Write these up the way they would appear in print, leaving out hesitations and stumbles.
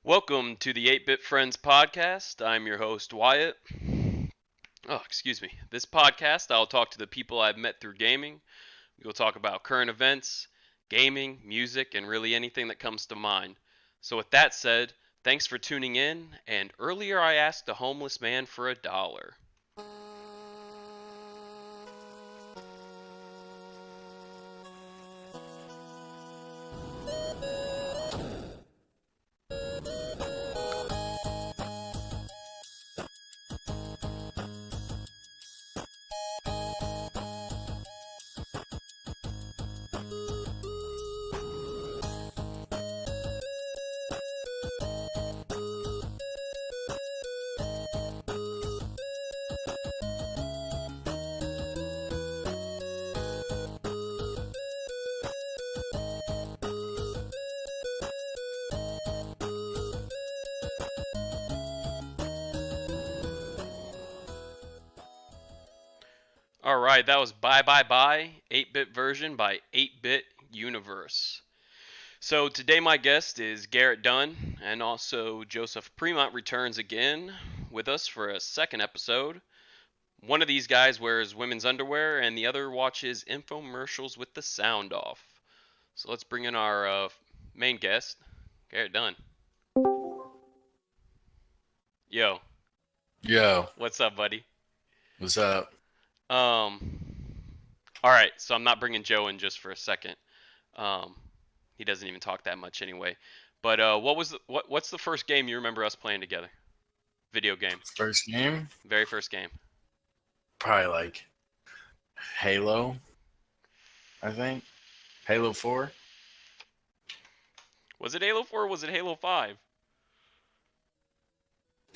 Welcome to the 8-Bit Friends podcast. I'm your host, Wyatt. Oh, excuse me. This podcast, I'll talk to the people I've met through gaming. We'll talk about current events, gaming, music, and really anything that comes to mind. So, with that said, thanks for tuning in. And earlier I asked a homeless man for $1. Alright, that was Bye Bye Bye, 8-Bit version by 8-Bit Universe. So today my guest is Garrett Dunn, and also Joseph Premont returns again with us for a second episode. One of these guys wears women's underwear, and the other watches infomercials with the sound off. So let's bring in our main guest, Garrett Dunn. Yo, Yo, what's up, buddy? what's up? All right, so I'm not bringing Joe in just for a second. He doesn't even talk that much anyway. But what's the first game you remember us playing together? Video game. First game? Very first game. Probably like Halo, I think. Halo 4? Was it Halo 4 or was it Halo 5?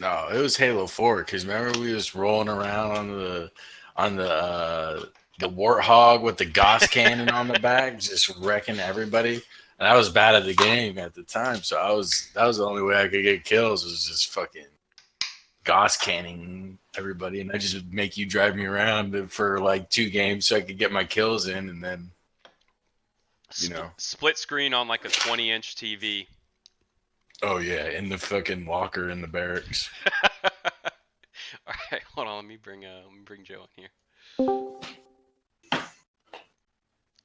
No, it was Halo 4 because remember we was rolling around on the Warthog with the Gauss cannon on the back, just wrecking everybody. And I was bad at the game at the time, so that was the only way I could get kills was just fucking Gauss canning everybody, and I just would make you drive me around for like 2 games so I could get my kills in, and then Split screen on like a 20-inch TV. Oh yeah, in the fucking locker in the barracks. All right, hold on. Let me bring Joe in here.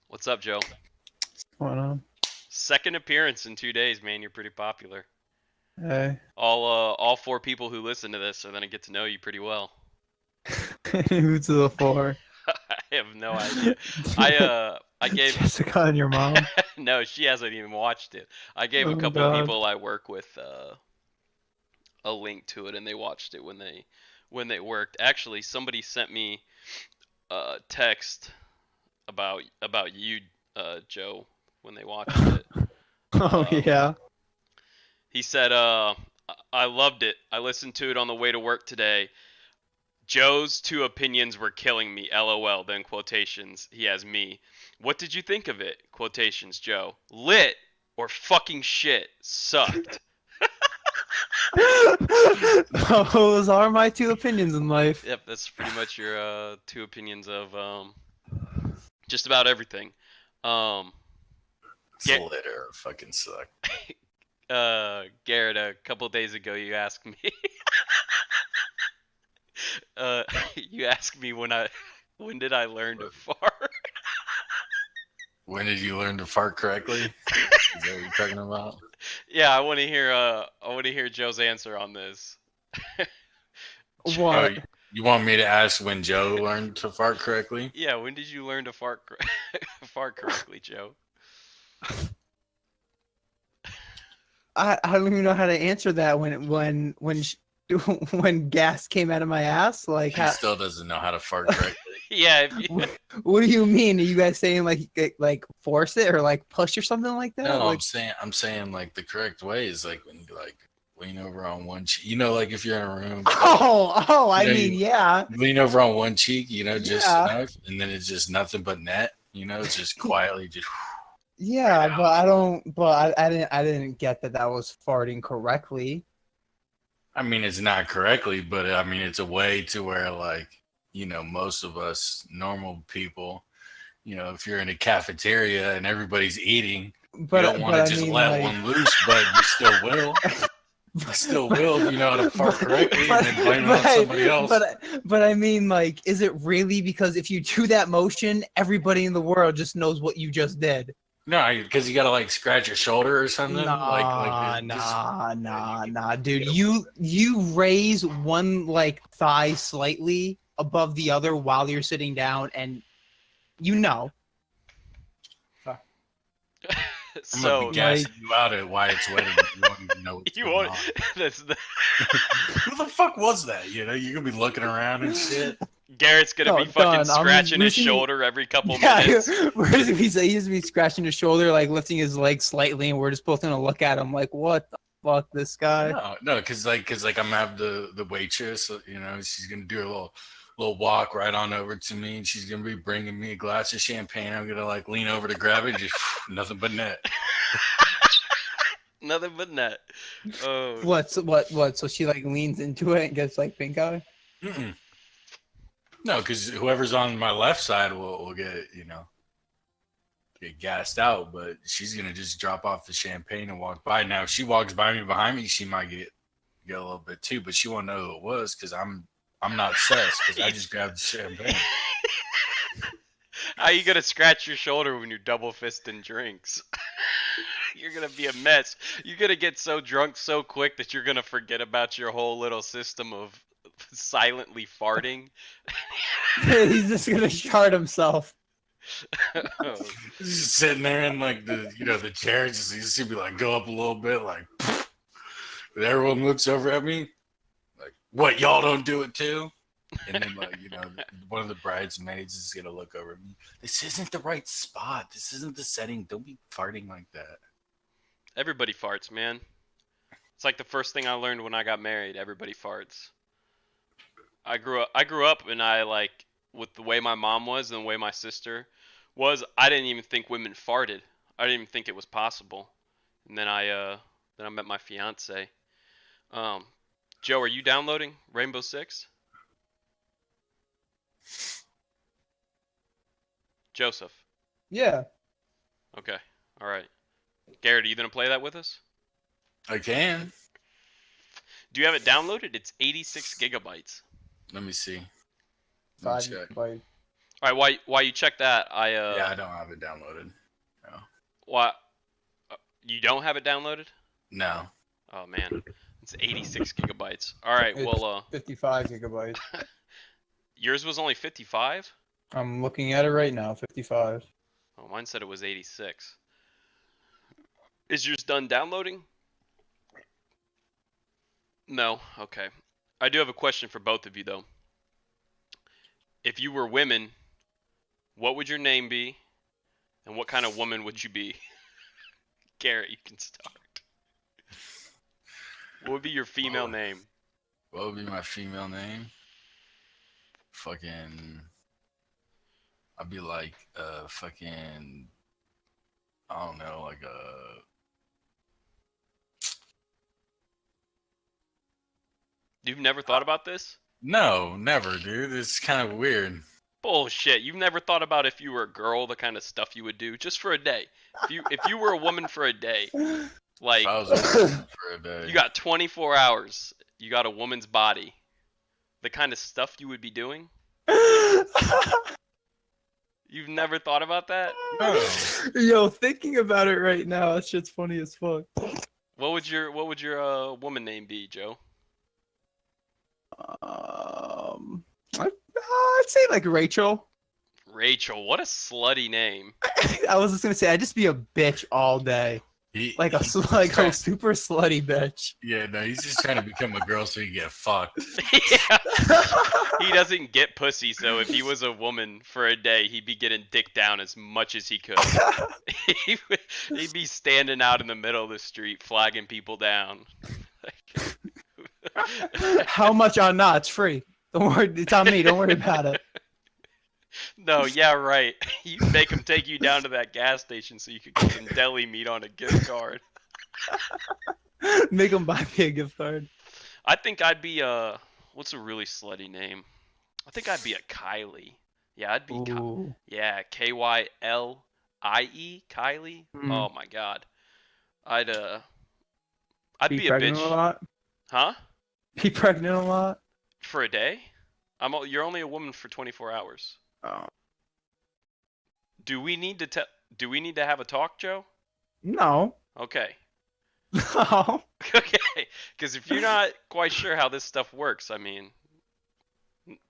What's up, Joe? What's going on? Second appearance in 2 days, man. You're pretty popular. Hey. All 4 people who listen to this are gonna get to know you pretty well. Who to the 4? I have no idea. I gave Jessica and your mom. No, she hasn't even watched it. I gave a Oh, couple God. people I work with a link to it, and they watched it when they worked. Actually, somebody sent me a text about you, Joe, when they watched it. Oh, yeah. He said, I loved it. I listened to it on the way to work today. Joe's 2 opinions were killing me. LOL. Then quotations. He has me. What did you think of it? Quotations, Joe. Lit or fucking shit. Sucked. Those are my 2 opinions in life. Yep, that's pretty much your 2 opinions of just about everything. It's a litter, fucking suck. Garrett, a couple days ago you asked me you asked me when did I learn to fart? When did you learn to fart correctly? Is that what you're talking about? Yeah, I want to hear Joe's answer on this. What? You want me to ask when Joe learned to fart correctly? Yeah, when did you learn to fart fart correctly, Joe? I don't even know how to answer that when when gas came out of my ass. Like, He still doesn't know how to fart correctly. Yeah. what do you mean? Are you guys saying like force it or like push or something like that? No, Like, I'm saying like the correct way is like when you like lean over on one cheek. You know, like if you're in a room. I You know, mean, yeah. Lean over on one cheek, just Yeah. enough, and then it's just nothing but net. It's just quietly just. Yeah, but I don't. But I didn't get that was farting correctly. I mean, it's not correctly, but I mean, it's a way to where, like, most of us normal people, if you're in a cafeteria and everybody's eating, But you don't want to just let one loose, but you still will. You still will if you know how to fart But- correctly and then blame it on somebody else. but I mean, like, is it really because if you do that motion, everybody in the world just knows what you just did? No, because you gotta like scratch your shoulder or something. Nah, Like just, nah, dude. You raise one like thigh slightly above the other while you're sitting down, and you know. I'm gonna be So gassing you out at why it's wetting. You won't even know what's you going want on. that's the What the fuck was that? You know, you're gonna be looking around and shit. Garrett's gonna No, be fucking done. scratching we're his just gonna be- shoulder every couple Yeah, minutes. we're just gonna be he's gonna be scratching his shoulder, like lifting his leg slightly, and we're just both gonna look at him like, what the fuck, this guy? No, because I'm gonna have the waitress. You know, she's gonna do a little walk right on over to me, and she's gonna be bringing me a glass of champagne. I'm gonna like lean over to grab it, just nothing but net. Nothing but net. Oh, What? So she like leans into it and gets like pink eye. Mm-mm. No, because whoever's on my left side will get get gassed out, but she's gonna just drop off the champagne and walk by. Now, if she walks by me behind me, she might get a little bit too, but she won't know who it was because I'm not sus because I just grabbed the champagne. how you gonna scratch your shoulder when you're double fisting drinks? You're gonna be a mess. You're gonna get so drunk so quick that you're gonna forget about your whole little system of silently farting. He's just gonna shard himself. Oh, He's just sitting there in like the chair, just you see me like go up a little bit, like and everyone looks over at me, like, what, y'all don't do it too? And then like, one of the bridesmaids is gonna look over at me. This isn't the right spot. This isn't the setting. Don't be farting like that. everybody farts, man. It's like the first thing I learned when I got married. Everybody farts. I grew up, and I like with the way my mom was and the way my sister was. I didn't even think women farted. I didn't even think it was possible. And then I met my fiance. Um, Joe, are you downloading Rainbow Six? Joseph. Yeah. Okay. All right. Garrett, are you gonna play that with us? I can. Do you have it downloaded? It's 86 gigabytes. Let me see. Let me Five check. by All right. While you check that, Yeah, I don't have it downloaded. No. why you don't have it downloaded? No. Oh man, it's 86 gigabytes. All right. It's Well, 55 gigabytes. yours was only 55. I'm looking at it right now. 55. Oh, mine said it was 86. Is yours done downloading? No. Okay. I do have a question for both of you though. If you were women, what would your name be, and what kind of woman would you be? Garrett, you can start. What would be your female name? What would be my female name? Fucking. I'd be like fucking. I don't know, like a. You've never thought about this? No, never, dude. It's kind of weird. Bullshit. You've never thought about if you were a girl, the kind of stuff you would do just for a day. If you were a woman for a day, like If I was a woman for a day. you got 24 hours, you got a woman's body, the kind of stuff you would be doing. You've never thought about that? No. Yo, thinking about it right now, that shit's funny as fuck. What would your woman name be, Joe? I'd say like Rachel. Rachel. What a slutty name. I was just gonna say I'd just be a bitch all day, like a super slutty bitch. Yeah, no, he's just trying to become a girl so he can get fucked. Yeah. He doesn't get pussy, so if he was a woman for a day, he'd be getting dick down as much as he could. He'd be standing out in the middle of the street, flagging people down. How much on not? It's free. Don't worry, it's on me. Don't worry about it. No, yeah, right. You make him take you down to that gas station so you could get some deli meat on a gift card. Make them buy me a gift card. I think I'd be what's a really slutty name? I think I'd be a Kylie. Yeah, I'd be Ooh. yeah, Kylie. Kylie. Mm. Oh my god. I'd I'd Be be a pregnant a bitch. lot. Huh? Be pregnant a lot. For a day? You're only a woman for 24 hours. Oh. Do we need to do we need to have a talk, Joe? No. Okay. No. Okay. Cuz if you're not quite sure how this stuff works, I mean,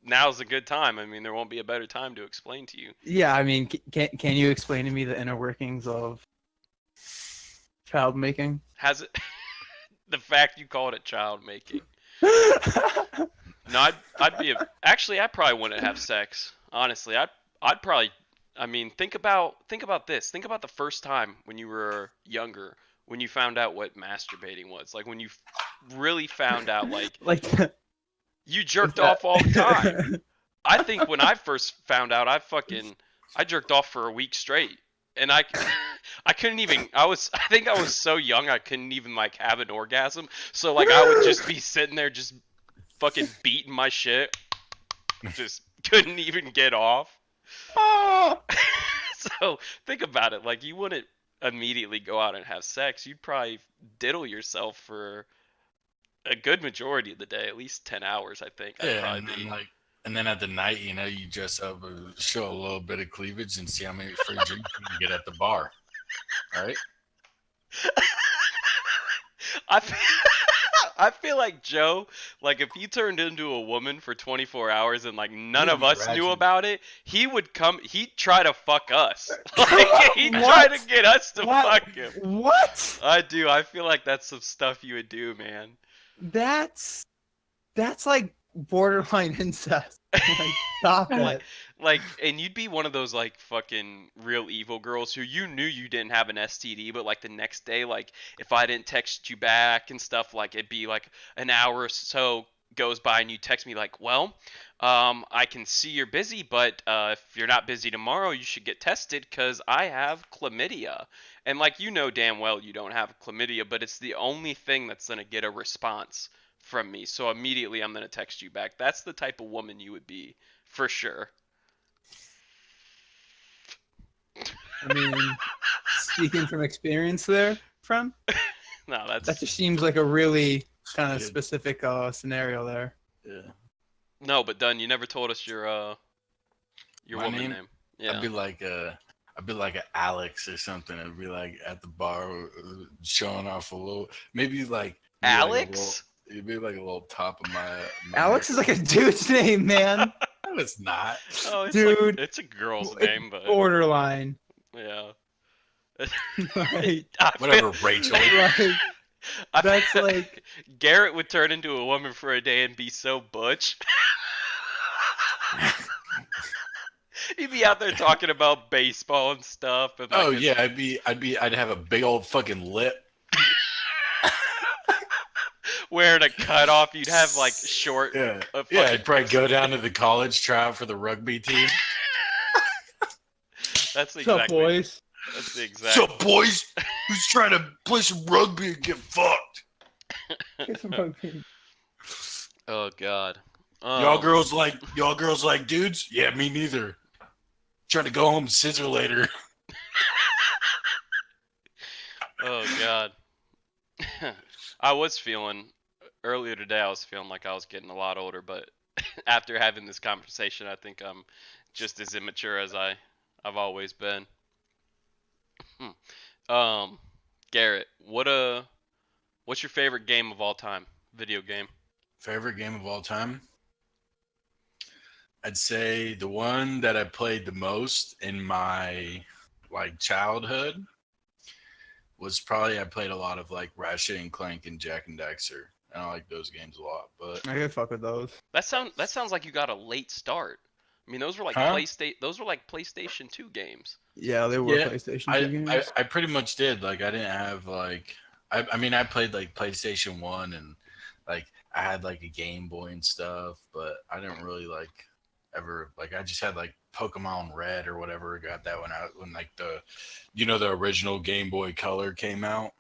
now's a good time. I mean, there won't be a better time to explain to you. Yeah, I mean, can you explain to me the inner workings of child making? Has it the fact you called it child making? No, actually I probably wouldn't have sex. Honestly, I'd probably I mean, think about this. Think about the first time when you were younger, when you found out what masturbating was. Like when you really found out like like you jerked off all the time. I think when I first found out, I jerked off for a week straight, and I couldn't even. I think I was so young I couldn't even like have an orgasm. So like I would just be sitting there just fucking beating my shit, just couldn't even get off. So think about it. Like you wouldn't immediately go out and have sex. You'd probably diddle yourself for a good majority of the day, at least 10 hours. I think I'd Yeah, probably be. and then at the night, you dress up, show a little bit of cleavage, and see how many free drinks you can get at the bar. All right. I feel, I feel like Joe, like if he turned into a woman for 24 hours and like none of us knew about it, he'd try to fuck us. Like he'd try to get us to fuck him. What? I do. I feel like that's some stuff you would do, man. That's like borderline incest. Like, stop it. Like, and you'd be one of those like fucking real evil girls who you knew you didn't have an STD, but like the next day, like if I didn't text you back and stuff, like it'd be like an hour or so goes by and you text me like, well, I can see you're busy, but if you're not busy tomorrow, you should get tested because I have chlamydia. And like you know damn well you don't have chlamydia, but it's the only thing that's gonna get a response from me. So immediately I'm gonna text you back. That's the type of woman you would be for sure. I mean, speaking from experience there, friend, No, that just seems like a really kind of specific scenario there. Yeah. No, but Dunn, you never told us your My woman name. Yeah. I'd be like a Alex or something. I'd be like at the bar showing off a little, maybe like Alex? It'd be like a little top of my Alex is like a dude's name, man. No, it's not. Oh, it's Dude, like, it's a girl's name, but borderline. yeah. Like, Whatever, Rachel. like, that's like Garrett would turn into a woman for a day and be so butch. He'd be out there talking about baseball and stuff. And like Oh yeah, I'd have a big old fucking lip. wearing a cutoff. You'd have like short. Yeah, I'd probably go down to the college tryout for the rugby team. That's what's up, exactly. boys. That's the exact. So boys, who's trying to play some rugby and get fucked? Oh god. Y'all girls like dudes? Yeah, me neither. Trying to go home and scissor later. Oh god. I was feeling earlier today. I was feeling like I was getting a lot older, but after having this conversation, I think I'm just as immature as I've always been. Garrett, what's your favorite game of all time? Video game. Favorite game of all time? I'd say the one that I played the most in my like childhood was probably I played a lot of like Ratchet and Clank and Jack and Daxter. I like those games a lot, but I could fuck with those. That sounds like you got a late start. I mean, those were like PlayStation 2 games. Yeah, they were PlayStation 2 games. I pretty much did. Like I didn't have like I mean I played like PlayStation 1 and like I had like a Game Boy and stuff, but I didn't really like ever like I just had like Pokemon Red or whatever. Got that one out when like the original Game Boy Color came out.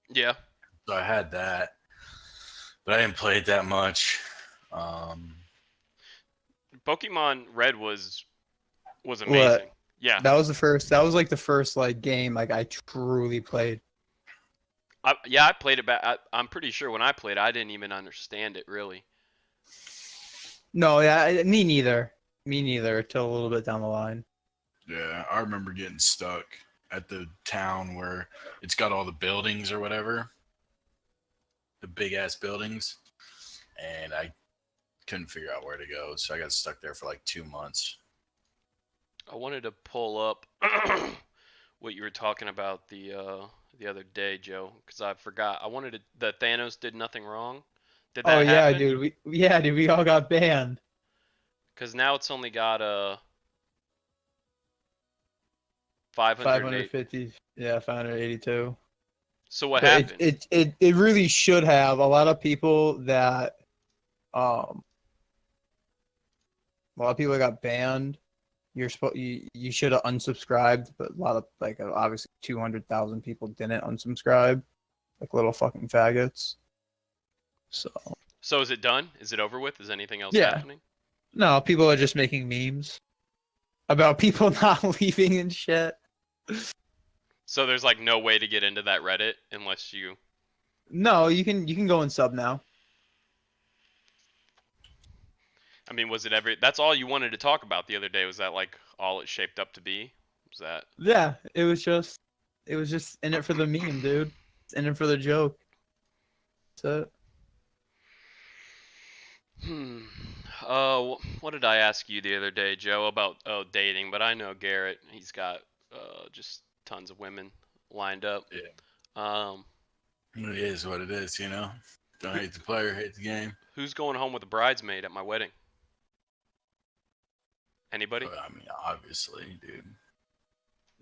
Yeah. So I had that, but I didn't play it that much. Pokemon Red was amazing. What? Yeah. That was the first. That was like the first like game like I truly played. Yeah, I played it back. I'm pretty sure when I played, I didn't even understand it really. No, yeah, me neither. Me neither. Till a little bit down the line. Yeah, I remember getting stuck at the town where it's got all the buildings or whatever, the big ass buildings, and I couldn't figure out where to go, so I got stuck there for like 2 months. I wanted to pull up what you were talking about the other day, Joe, because I forgot. I wanted to. The Thanos did nothing wrong. Did Oh that yeah, happen? dude. We all got banned. Because now it's only got 508. 550. Yeah, 582. So what But happened? it really should have. A lot of people that a lot of people that got banned. You should have unsubscribed, but a lot of obviously 200,000 people didn't unsubscribe, like little fucking faggots. So Is it done? Is it over with? Is anything else yeah, happening? no, people are just making memes about people not leaving and shit. So there's like no way to get into that Reddit unless you. No, you can go and sub now. I mean, was it every? That's all you wanted to talk about the other day. Was that like all it shaped up to be? Was that? Yeah, it was just in it for the meme, dude. It's in it for the joke. So Hmm. What did I ask you the other day, Joe, about dating? But I know Garrett. He's got just tons of women lined up. Yeah, Um, it is what it is, you know. Don't hate the player, hate the game. who's going home with a bridesmaid at my wedding? Anybody? But, I mean, obviously, dude.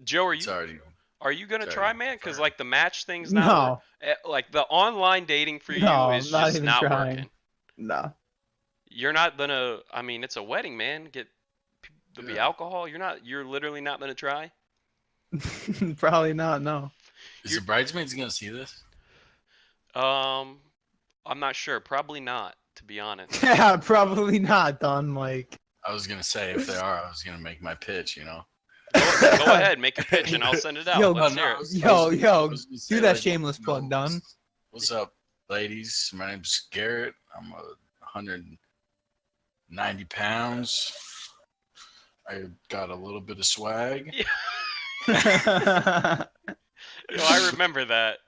Joe, It's already. are you gonna It's try, already man? Because confirmed. like the match thing's not no, like the online dating for you no, is I'm not just even not trying. working. No. You're not gonna. I mean, it's a wedding, man. There'll be Yeah. alcohol. You're not. You're literally not gonna try. Probably not. No. Is the bridesmaids gonna see this? Um, I'm not sure. Probably not, to be honest. Yeah, probably not. Done. Like. I was gonna say if they are, I was gonna make my pitch, you know. Go ahead, make a pitch, and I'll send it out. Yo, Let's no, hear I it. was- Yo, I yo, was gonna do say, that like, shameless you plug, know, done. What's up, ladies? My name's Garrett. I'm 190 pounds. I got a little bit of swag. Yo, I remember that.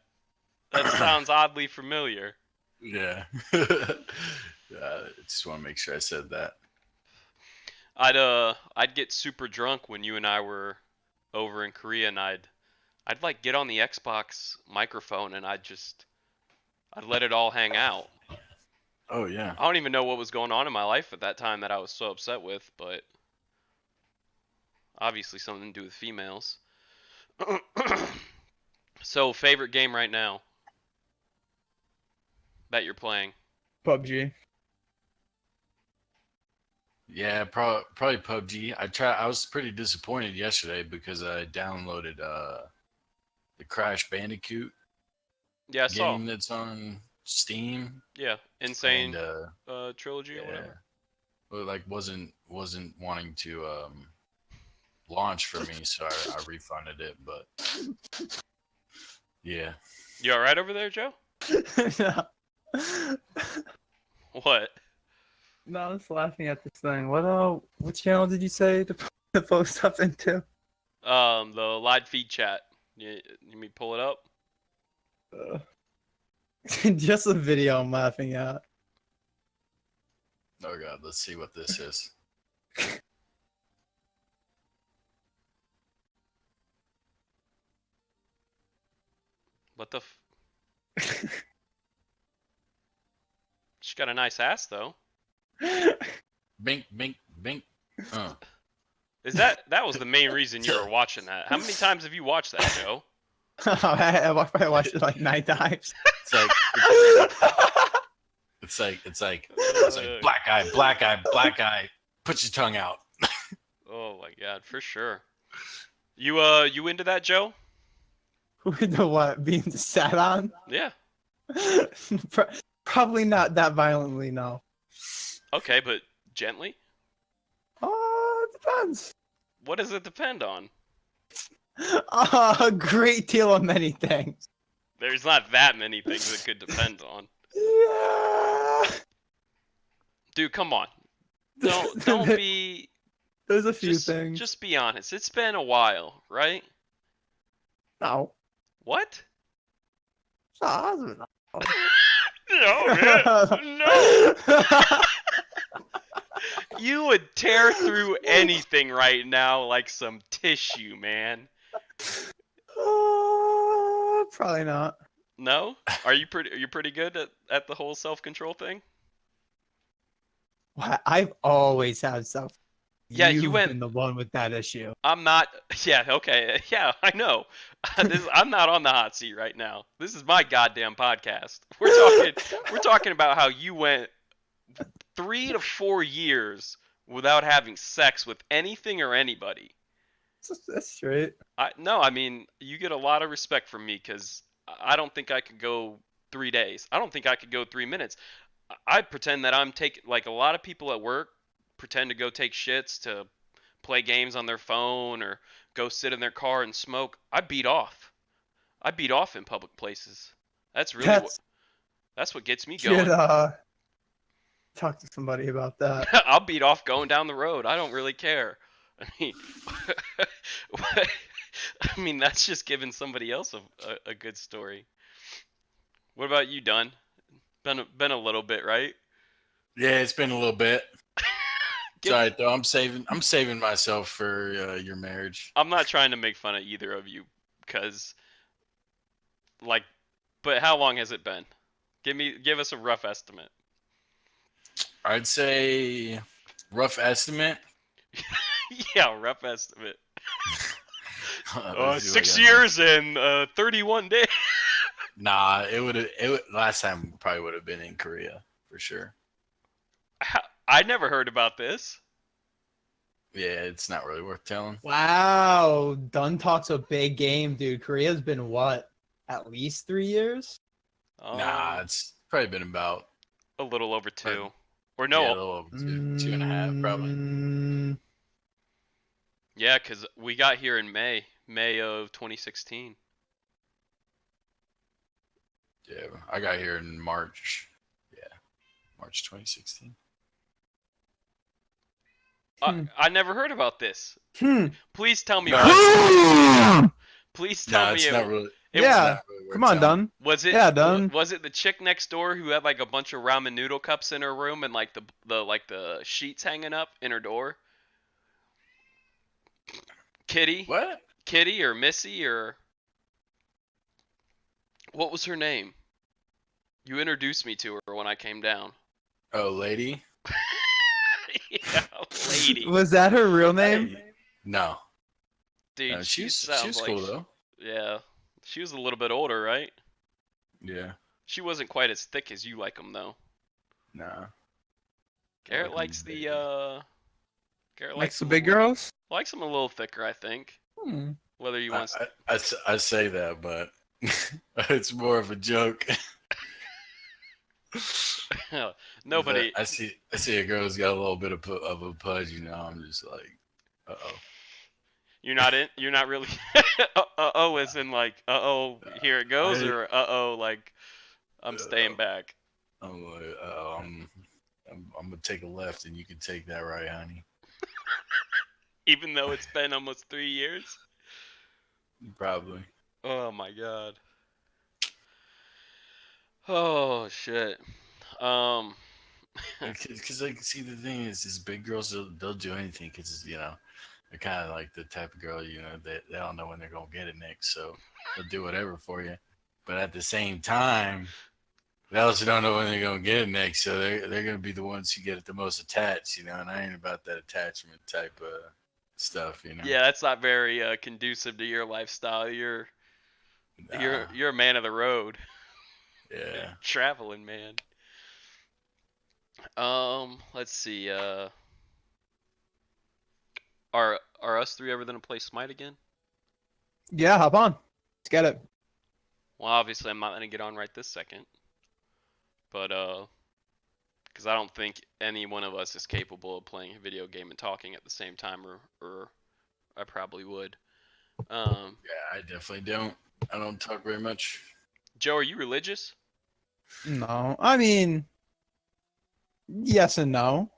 That sounds oddly familiar. Yeah. I just want to make sure I said that. I'd get super drunk when you and I were over in Korea, and I'd like get on the Xbox microphone, and I'd let it all hang out. Oh yeah. I don't even know what was going on in my life at that time that I was so upset with, but obviously something to do with females. So, favorite game right now that you're playing? PUBG. Yeah, probably PUBG. I was pretty disappointed yesterday because I downloaded the Crash Bandicoot Yeah, I saw. game that's on Steam. Yeah, Insane And Trilogy or yeah, whatever. well, like wasn't wanting to launch for me, so I refunded it. But yeah, You all right over there, Joe? No. What? No, I was laughing at this thing. What channel did you say to post up into? The live feed chat. You me pull it up? Uh, just a video I'm laughing at. oh god, let's see what this is. What the? She's got a nice ass though. Bink, bink, bink. Is that was the main reason you were watching that? How many times have you watched that, Joe? I probably watched it like 9 times. It's like black eye, black eye, black eye. Put your tongue out. Oh my god, for sure. You into that, Joe? With the what? Being sat on? Yeah. Probably not that violently, no. Okay, but gently? Oh, it depends. What does it depend on? A great deal of many things. There's not that many things it could depend on. Yeah. Dude, come on. Don't be. There's a few things. Just be honest. It's been a while, right? No. What? No, No, man. No. You would tear through anything right now like some tissue, man. Probably not. No? Are you pretty good at the whole self-control thing? I've always had stuff. Yeah, You've you went. been the one with that issue. I'm not. Yeah, okay. Yeah, I know. I'm not on the hot seat right now. This is my goddamn podcast. We're talking about how you went 3 to 4 years without having sex with anything or anybody. That's straight. I mean, you get a lot of respect from me because I don't think I could go 3 days. I don't think I could go 3 minutes. I pretend that I'm taking, like a lot of people at work pretend to go take shits, to play games on their phone, or go sit in their car and smoke. I beat off. I beat off in public places. That's really that's what gets me going. Talk to somebody about that. I'll beat off going down the road. I don't really care. I mean, I mean that's just giving somebody else a good story. What about you, Dunn? Been a little bit, right? Yeah, it's been a little bit. Sorry, though. I'm saving myself for your marriage. I'm not trying to make fun of either of you, because, like, but how long has it been? Give us a rough estimate. I'd say rough estimate. Yeah, rough estimate. 6 I years and 31 days. Nah, it last time probably would have been in Korea for sure. I never heard about this. Yeah, it's not really worth telling. Wow, Dunn talks a big game, dude. Korea's been what? At least 3 years? Nah, it's probably been about a little over 2. Or no, yeah, a little over 2.5 probably. Yeah, because we got here in May of 2016. Yeah, I got here in March. Yeah, March 2016. I never heard about this. Please tell me. Please tell me. It's not really. Yeah, come on, Dunn. Was it? Yeah, Dunn. Was it the chick next door who had like a bunch of ramen noodle cups in her room and like the sheets hanging up in her door? Kitty? What? Kitty or Missy or what was her name? You introduced me to her when I came down. Oh, lady. Yeah, lady. Was that her real name? No. Dude, No, she was like, cool though. Yeah, she was a little bit older, right? Yeah. She wasn't quite as thick as you like them, though. Nah. Garrett likes the Garrett likes the big girls. Likes them a little thicker, I think. Whether you want. I say that, but it's more of a joke. Nobody. I see a girl who's got a little bit of a pudge. You know, I'm just like, uh-oh. You're not really. Uh-oh, as in like, uh-oh, here it goes, or uh-oh, like, I'm staying back. I'm like, I'm gonna take a left, and you can take that right, honey. Even though it's been almost 3 years. Probably. Oh my god. Oh shit. Because like, see, the thing is big girls they'll do anything because you know they're kind of like the type of girl, you know, they don't know when they're gonna get it next, so they'll do whatever for you. But at the same time, they also don't know when they're gonna get it next, so they're gonna be the ones who get it the most attached, you know. And I ain't about that attachment type of stuff, you know. Yeah, that's not very conducive to your lifestyle. You're a man of the road. Yeah. Traveling man. Let's see. Are us three ever gonna play Smite again? Yeah, hop on. Let's get it. Well, obviously I'm not gonna get on right this second. But because I don't think any one of us is capable of playing a video game and talking at the same time, or I probably would. Yeah, I definitely don't. I don't talk very much. Joe, are you religious? No, I mean, yes and no.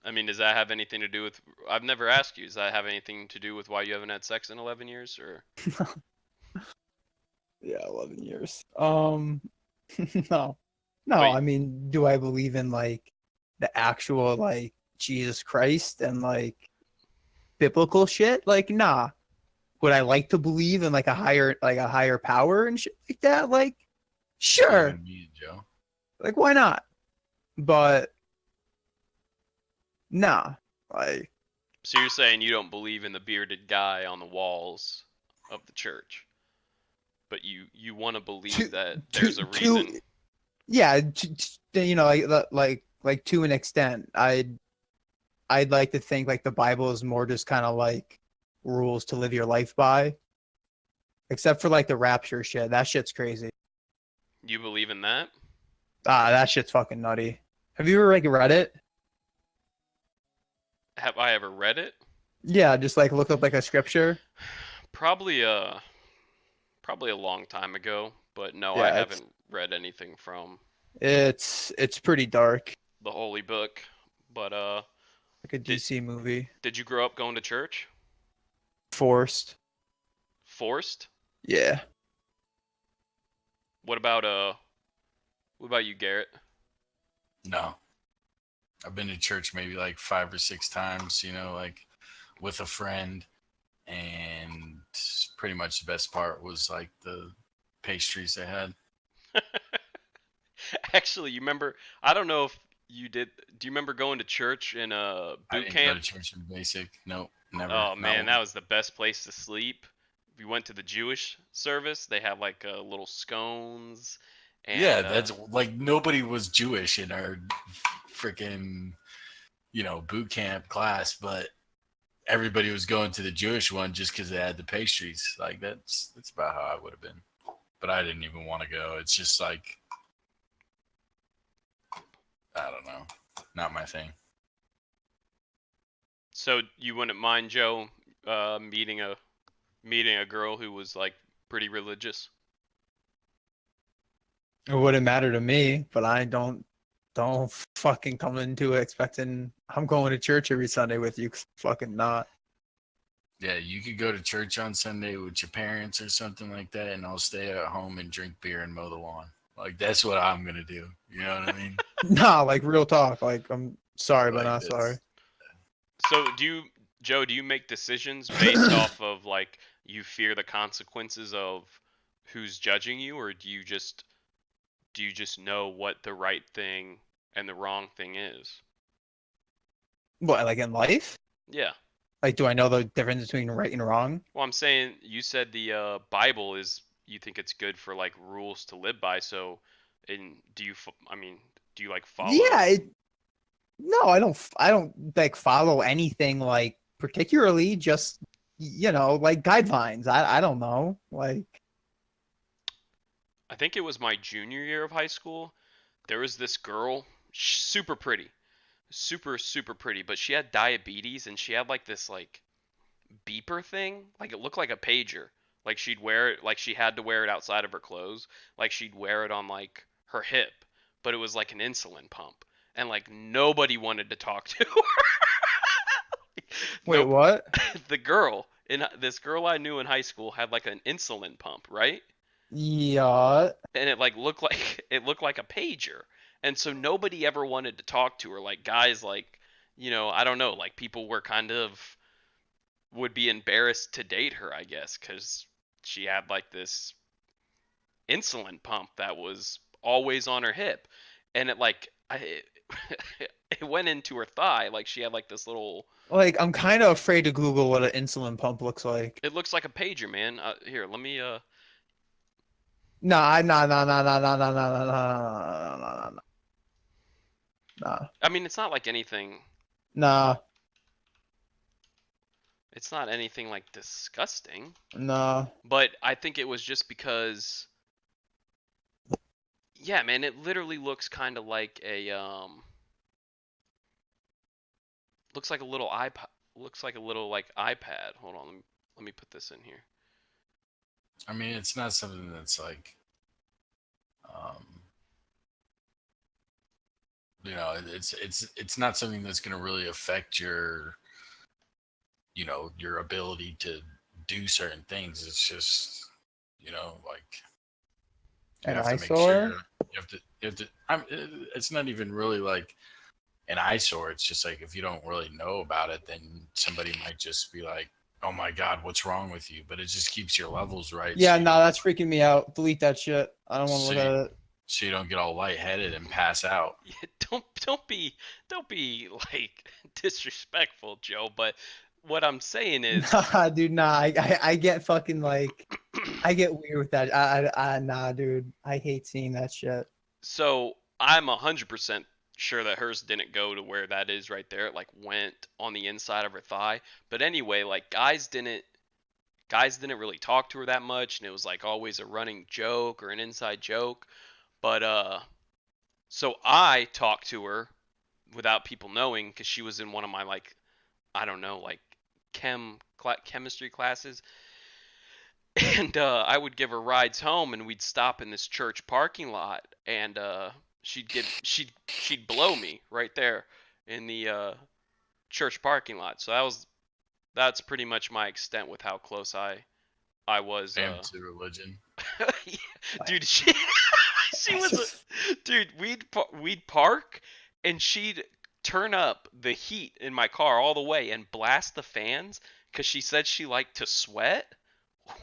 I mean, does that have anything to do with? I've never asked you. Does that have anything to do with why you haven't had sex in 11 years, or? Yeah, 11 years. No, no. But I mean, do I believe in like the actual like Jesus Christ and like biblical shit? Like, nah. Would I like to believe in like a higher power and shit like that? Like, You sure. and me, Joe. Like, why not? But nah. Like, so you're saying you don't believe in the bearded guy on the walls of the church, but you want to believe to that to there's a to reason. yeah, you know, like to an extent, I'd like to think like the Bible is more just kind of like rules to live your life by, except for like the rapture shit. That shit's crazy. You believe in that? That shit's fucking nutty. Have you ever like read it? Have I ever read it? Yeah, just like look up like a scripture. Probably probably a long time ago, but no, I Yeah, haven't read anything from it's pretty dark, the holy book. But like a did DC movie. did you grow up going to church? Forced. Forced? Yeah. What about what about you, Garrett? No, I've been to church maybe like 5 or 6 times. Like with a friend, and pretty much the best part was like the pastries they had. Actually, you remember? I don't know if you did. Do you remember going to church in I boot didn't go camp? to church in basic. Nope, never. Oh Not man, that one. was the best place to sleep. We went to the Jewish service. They have like little scones, Yeah, and that's like nobody was Jewish in our freaking boot camp class, but everybody was going to the Jewish one just because they had the pastries. Like that's about how I would have been. But I didn't even want to go. It's just like I don't know, not my thing. so you wouldn't mind Joe meeting a girl who was like pretty religious. It wouldn't matter to me, but I don't fucking come into it expecting I'm going to church every Sunday with you. 'Cause I'm fucking not. Yeah, you could go to church on Sunday with your parents or something like that, and I'll stay at home and drink beer and mow the lawn. Like that's what I'm gonna do. You know what I mean? Nah, like real talk. Like I'm sorry, but Like not sorry. that's So do you, Joe? Do you make decisions based off of like you fear the consequences of who's judging you, or do you just know what the right thing and the wrong thing is? What, like in life? Yeah. Like, do I know the difference between right and wrong? Well, I'm saying you said the Bible is you think it's good for like rules to live by. So, and do you? I mean, do you like Yeah. follow? No, I don't like follow anything like particularly. Just like guidelines. I don't know. Like, I think it was my junior year of high school. There was this girl, super pretty, super pretty, but she had diabetes and she had like this like beeper thing. Like it looked like a pager. Like she'd wear it, like she had to wear it outside of her clothes. Like she'd wear it on like her hip, but it was like an insulin pump. And like nobody wanted to talk to her. wait, Nope. what? The girl in this girl I knew in high school had like an insulin pump, right? Yeah. And it like looked like it looked like a pager. And so nobody ever wanted to talk to her. Like guys like, I don't know, like people were kind of would be embarrassed to date her, I guess, cuz she had like this insulin pump that was always on her hip. And it like it went into her thigh like she had like this little Like, I'm kind of afraid to Google what an insulin pump looks like. it looks like a pager, man. Here, let me Nah, nah, nah, nah, nah, nah, nah, nah, nah, nah, nah, nah, nah, I mean, nah, it's not anything like disgusting, nah. but I think it was just because yeah, man, it literally looks kind of like a looks like a little iPod, looks like a little like iPad. Hold on, let me put this in here. I mean, it's not something that's like, um, it's not something that's going to really affect your, your ability to do certain things. It's just, like you An have to make sure eyesore? it's not even really like an eyesore. It's just like if you don't really know about it, then somebody might just be like, "Oh my God, what's wrong with you?" But it just keeps your levels right, Yeah, no, that's freaking me out. Delete that shit. I don't want to so look you, at it. so you don't get all lightheaded and pass out. Yeah, don't be like disrespectful, Joe. But what I'm saying is, Nah, dude, nah. I get fucking like I get weird with that. Nah, dude. I hate seeing that shit. so I'm 100% sure that hers didn't go to where that is right there. It like went on the inside of her thigh. But anyway, like guys didn't really talk to her that much, and it was like always a running joke or an inside joke. But so I talked to her without people knowing because she was in one of my like I don't know like chemistry classes, and I would give her rides home, and we'd stop in this church parking lot, and she'd blow me right there in the church parking lot. So that's pretty much my extent with how close I was. Damn to religion. Yeah, dude, she was dude. We'd park, and she'd turn up the heat in my car all the way and blast the fans because she said she liked to sweat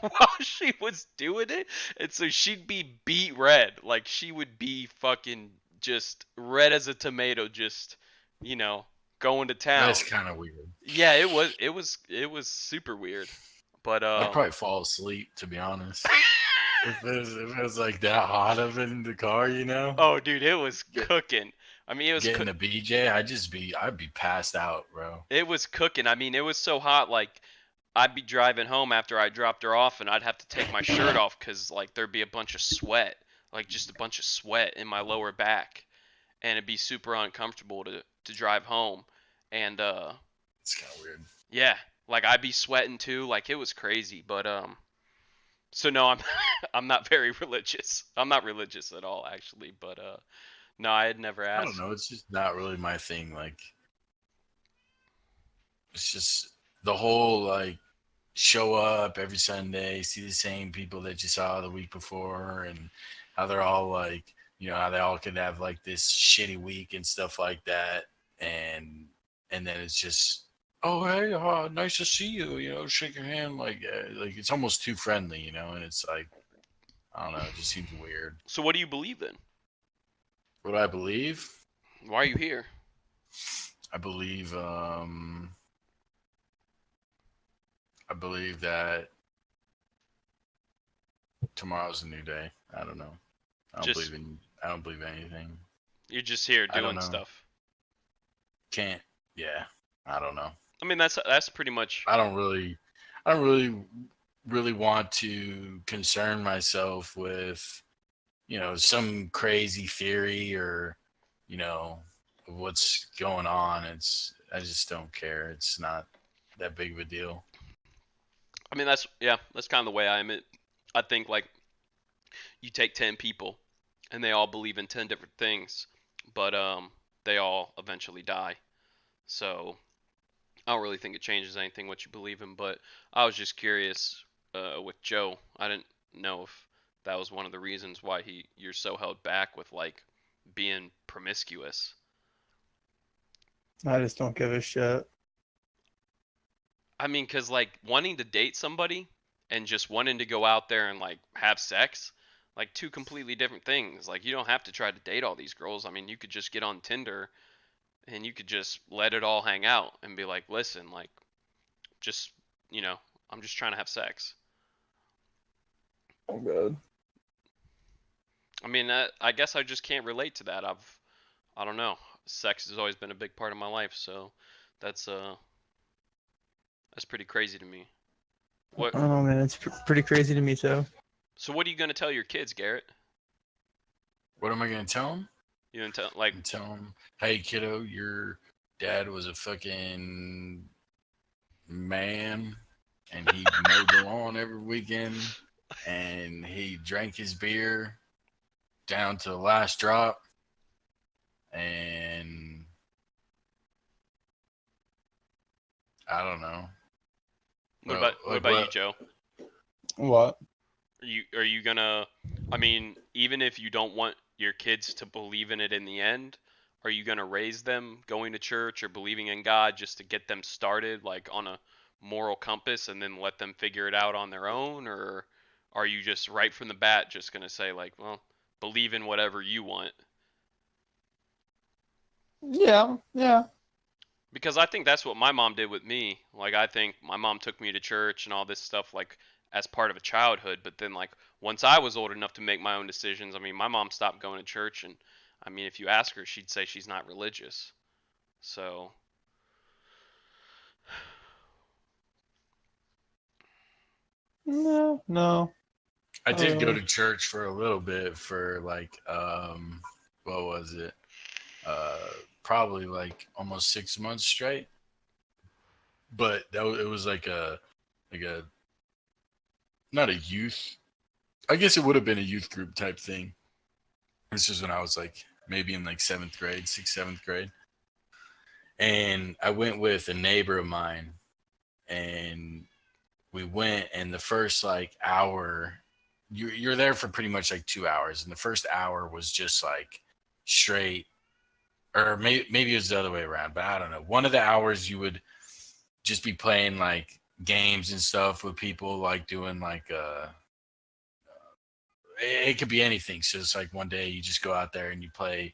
while she was doing it, and so she'd be beet red, like she would be fucking just red as a tomato, just you know going to That's town. kind of weird. Yeah, it was super weird, but I'd probably fall asleep, to be honest. If it was like that hot of in the car, oh, dude, it was get, cooking. I mean, getting a BJ, I'd be passed out, bro. it was cooking. I mean, it was so hot. Like I'd be driving home after I dropped her off, and I'd have to take my shirt off because like there'd be a bunch of sweat, like just a bunch of sweat in my lower back, and it'd be super uncomfortable to drive home. And It's kind of weird. yeah, like I'd be sweating too. Like it was crazy. But so no, I'm I'm not very religious. I'm not religious at all, actually. But no, I had never I don't asked. know. It's just not really my thing. Like, it's just the whole like show up every Sunday, see the same people that you saw the week before, and how they're all like, how they all could have like this shitty week and stuff like that, and then it's just, oh hey, nice to see you, shake your hand, like it's almost too friendly, and it's like, I don't know, it just seems weird. So what do you believe in? What do I believe? Why are you here? I believe that tomorrow's a new day. I don't know. Just I don't believe anything. you're just here I don't doing know. stuff. Can't. Yeah. I don't know. I mean, that's pretty much. I don't really want to concern myself with, some crazy theory or, you know, what's going on. I just don't care. It's not that big of a deal. I mean, that's kind of the way I am. I think like you take 10 people, and they all believe in 10 different things, but they all eventually die. So I don't really think it changes anything what you believe in. But I was just curious with Joe. I didn't know if that was one of the reasons why you're so held back with like being promiscuous. I just don't give a shit. I mean, cause like wanting to date somebody and just wanting to go out there and like have sex, like two completely different things. Like you don't have to try to date all these girls. I mean, you could just get on Tinder and you could just let it all hang out and be like, listen, like just you know, I'm just trying to have sex. Oh god. I mean, I guess I just can't relate to that. I don't know. Sex has always been a big part of my life, so that's uh that's pretty crazy to me. What? I don't know, man. It's pretty crazy to me too. So what are you gonna tell your kids, Garrett? What am I going to tell them? You gonna tell like And tell them, hey, kiddo, your dad was a fucking man and he mowed the lawn every weekend and he drank his beer down to the last drop, and I don't know. What about you, Joe? What? Are you gonna? I mean, even if you don't want your kids to believe in it in the end, are you gonna raise them going to church or believing in God just to get them started, like on a moral compass, and then let them figure it out on their own, or are you just right from the bat just gonna say like, well, believe in whatever you want? Yeah, yeah. Because I think that's what my mom did with me. Like I think my mom took me to church and all this stuff like as part of a childhood, but then like once I was old enough to make my own decisions, I mean my mom stopped going to church and I mean if you ask her, she'd say she's not religious. So, No, no. I Not did go really. to church for a little bit for like what was it? Probably like almost 6 months straight. But it was like a not a youth. I guess it would have been a youth group type thing. This was when I was like maybe in like seventh grade, sixth, seventh grade. And I went with a neighbor of mine, and we went, and the first like hour, you're there for pretty much like 2 hours, and the first hour was just like straight, or maybe it was the other way around, but I don't know. One of the hours you would just be playing like games and stuff with people, like doing like it could be anything. So it's like one day you just go out there and you play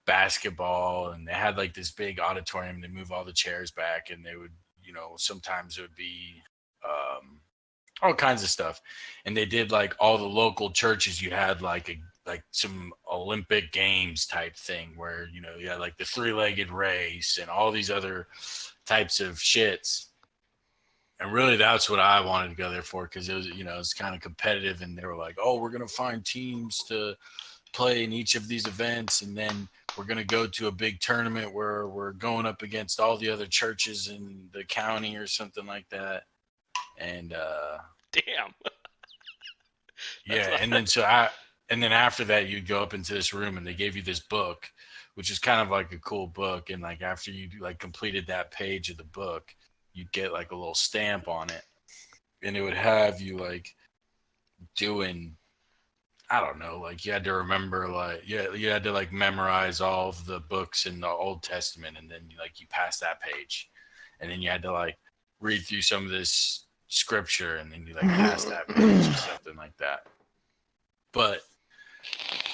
basketball, and they had like this big auditorium. They move all the chairs back, and they would, sometimes it would be all kinds of stuff. And they did like all the local churches. You had like some Olympic Games type thing where you had like the three-legged race and all these other types of shits. And really, that's what I wanted to go there for, because it was, it's kind of competitive, and they were like, "Oh, we're gonna find teams to play in each of these events, and then we're going to go to a big tournament where we're going up against all the other churches in the county or something like that." And damn. That's yeah, and then after that you'd go up into this room, and they gave you this book, which is kind of like a cool book. And like after you like completed that page of the book, you'd get like a little stamp on it, and it would have you like doing, I don't know, like you had to remember, like, yeah, you had to like memorize all of the books in the Old Testament, and then like you pass that page, and then you had to like read through some of this scripture, and then you like pass that page or something like that. But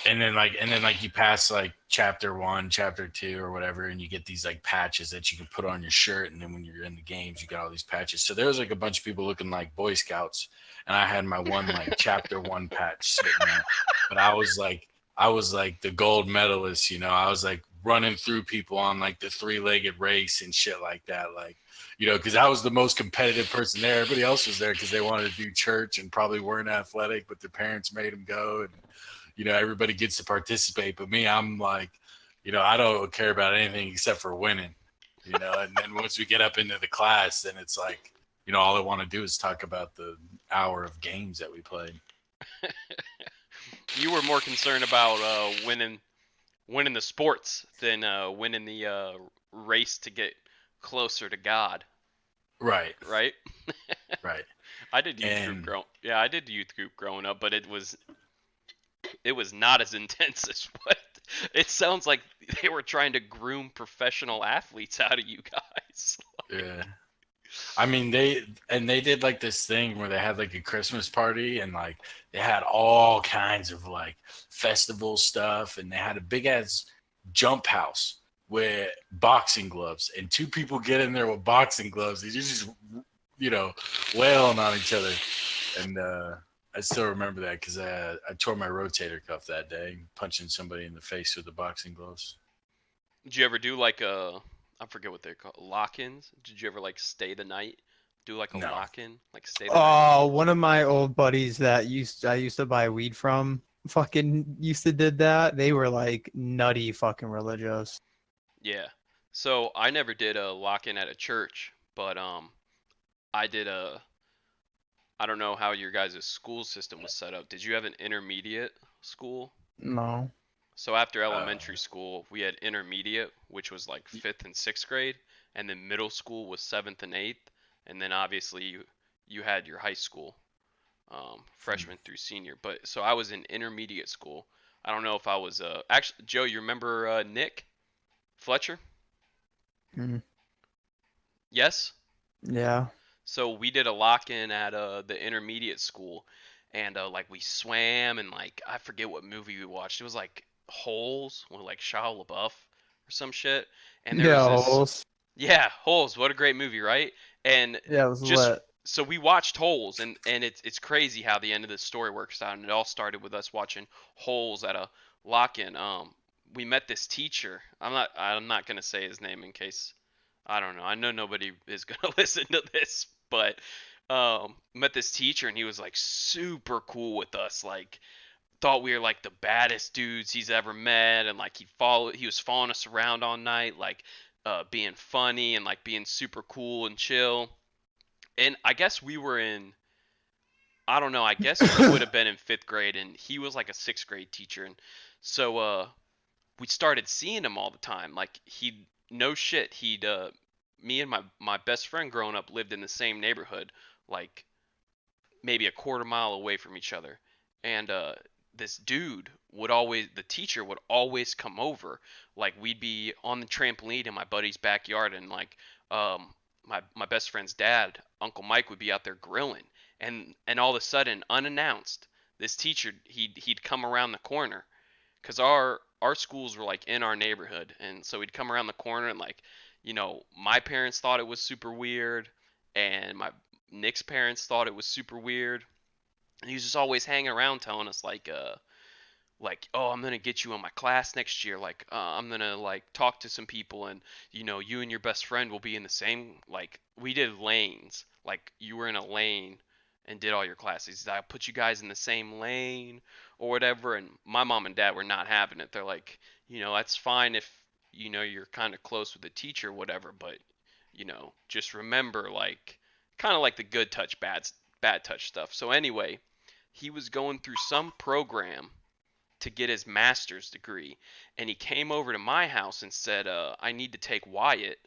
and then like you pass like chapter 1, chapter 2 or whatever, and you get these like patches that you can put on your shirt, and then when you're in the games you got all these patches. So there was like a bunch of people looking like Boy Scouts, and I had my one like chapter 1 patch sitting there. But I was like the gold medalist. I was like running through people on like the three-legged race and shit like that, like, because I was the most competitive person there. Everybody else was there because they wanted to do church and probably weren't athletic, but their parents made them go. And everybody gets to participate, but me, I'm like, I don't care about anything except for winning. And then once we get up into the class, then it's like, all I want to do is talk about the hour of games that we played. You were more concerned about winning the sports than winning the race to get closer to God, Right, right? right. I did youth group And grow. Yeah, I did youth group growing up, but it was not as intense as what it sounds like. They were trying to groom professional athletes out of you guys. yeah, I mean, they did like this thing where they had like a Christmas party, and like they had all kinds of like festival stuff, and they had a big ass jump house with boxing gloves, and two people get in there with boxing gloves. They just you know wailing on each other, and I still remember that because I tore my rotator cuff that day punching somebody in the face with the boxing gloves. Did you ever do like I forget what they're called, lock-ins? Did you ever like stay the night? Do like a No. lock-in, like stay the night? Oh, one of my old buddies that I used to buy weed from fucking used to did that. They were like nutty fucking religious. Yeah. So I never did a lock-in at a church, but I did I don't know how your guys' school system was set up. Did you have an intermediate school? No. So after Uh, elementary school, we had intermediate, which was like fifth and sixth grade, and then middle school was seventh and eighth, and then obviously you had your high school, freshman through senior. But so I was in intermediate school. I don't know if I was actually Joe. You remember Nick Fletcher? Mm. Yes. Yeah. So we did a lock-in at the intermediate school, and like we swam and like I forget what movie we watched. It was like Holes with like Shia LaBeouf or some shit. And there was Yeah, this, holes. yeah, Holes. What a great movie, right? And Yeah, it was just lit. so we watched Holes, and it's crazy how the end of the story works out. And it all started with us watching Holes at a lock-in. We met this teacher. I'm not gonna say his name in case I don't know. I know nobody is gonna listen to this, but met this teacher and he was like super cool with us. Like thought we were like the baddest dudes he's ever met, and like he was following us around all night, like being funny and like being super cool and chill. And I guess we were in. I don't know. I guess we would have been in fifth grade, and he was like a sixth grade teacher, and so we started seeing him all the time. Like he no shit, he'd me and my best friend growing up lived in the same neighborhood, like maybe a quarter mile away from each other. And this dude would always the teacher would always come over. Like we'd be on the trampoline in my buddy's backyard, and like my best friend's dad, Uncle Mike, would be out there grilling, and all of a sudden, unannounced, this teacher he'd come around the corner because our schools were like in our neighborhood, and so he'd come around the corner and like, my parents thought it was super weird, and my Nick's parents thought it was super weird. And he was just always hanging around telling us like, oh, I'm gonna get you in my class next year. Like, I'm gonna like talk to some people, and you and your best friend will be in the same. Like, we did lanes. Like, you were in a lane and did all your classes. I put you guys in the same lane or whatever. And my mom and dad were not having it. They're like, that's fine if you're kind of close with the teacher, or whatever. But just remember, like, kind of like the good touch, bad touch stuff. So anyway, he was going through some program to get his master's degree, and he came over to my house and said, I need to take Wyatt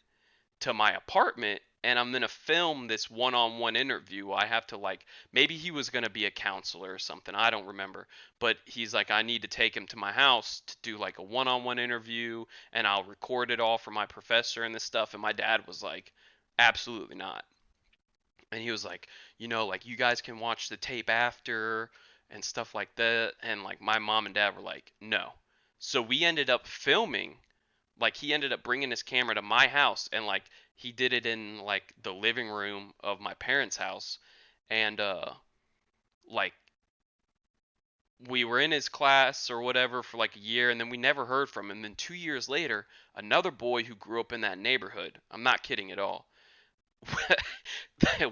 to my apartment, and I'm going to film this one-on-one interview. I have to, like, maybe he was going to be a counselor or something, I don't remember, but he's like, I need to take him to my house to do like a one-on-one interview, and I'll record it all for my professor and this stuff. And my dad was like, absolutely not. And he was like, like, you guys can watch the tape after and stuff like that. And like my mom and dad were like, no. So we ended up filming. Like he ended up bringing his camera to my house, and like he did it in like the living room of my parents' house. And like we were in his class or whatever for like a year, and then we never heard from him. And then 2 years later, another boy who grew up in that neighborhood, I'm not kidding at all,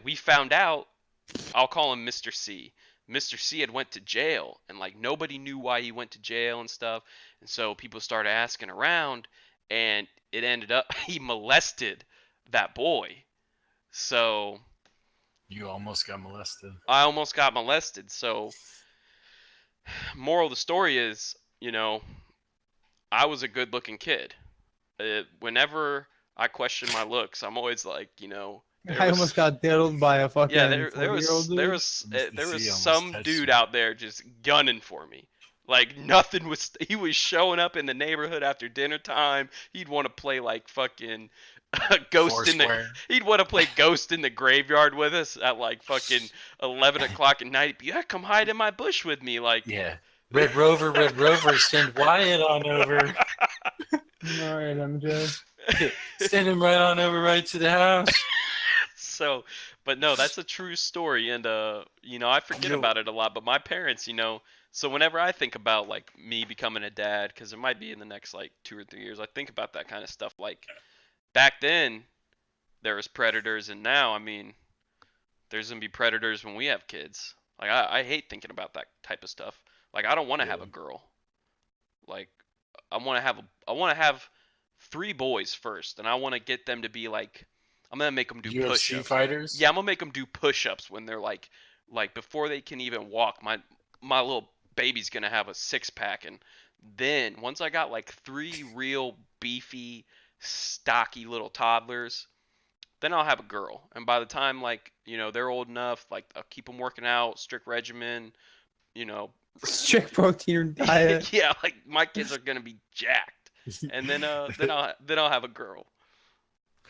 we found out, I'll call him Mr. C. Mr. C had went to jail, and like nobody knew why he went to jail and stuff. And so people started asking around, and it ended up he molested that boy. So you almost got molested. I almost got molested. So moral of the story is, I was a good-looking kid. Whenever I question my looks, I'm always like, there I was almost got diddled by a yeah, fucking there 40-year-old was there dude. was Mr. there was C almost some touched dude you. out there just gunning for me. Like nothing was. He was showing up in the neighborhood after dinner time. He'd want to play like fucking ghost in the. Foursquare. He'd want to play ghost in the graveyard with us at like fucking 11 o'clock at night. He'd be, yeah, come hide in my bush with me. Like Yeah. Red Rover, send Wyatt on over. All right, MJ. Send him right on over right to the house. so, but no, that's a true story, and I forget about it a lot. But my parents, so whenever I think about like me becoming a dad, because it might be in the next like 2 or 3 years, I think about that kind of stuff. Like back then, there was predators, and now, I mean, there's gonna be predators when we have kids. Like I hate thinking about that type of stuff. Like I don't want to have a girl. Like I want to have 3 boys first, and I want to get them to be like, I'm gonna make them do UFC push-ups. fighters. Yeah, I'm gonna make them do push-ups when they're like like before they can even walk, my little baby's gonna have a 6 pack, and then once I got like 3 real beefy, stocky little toddlers, then I'll have a girl. And by the time like they're old enough, like I'll keep them working out, strict regimen, you know, Strict protein diet. yeah, like my kids are gonna be jacked, and then I'll have a girl.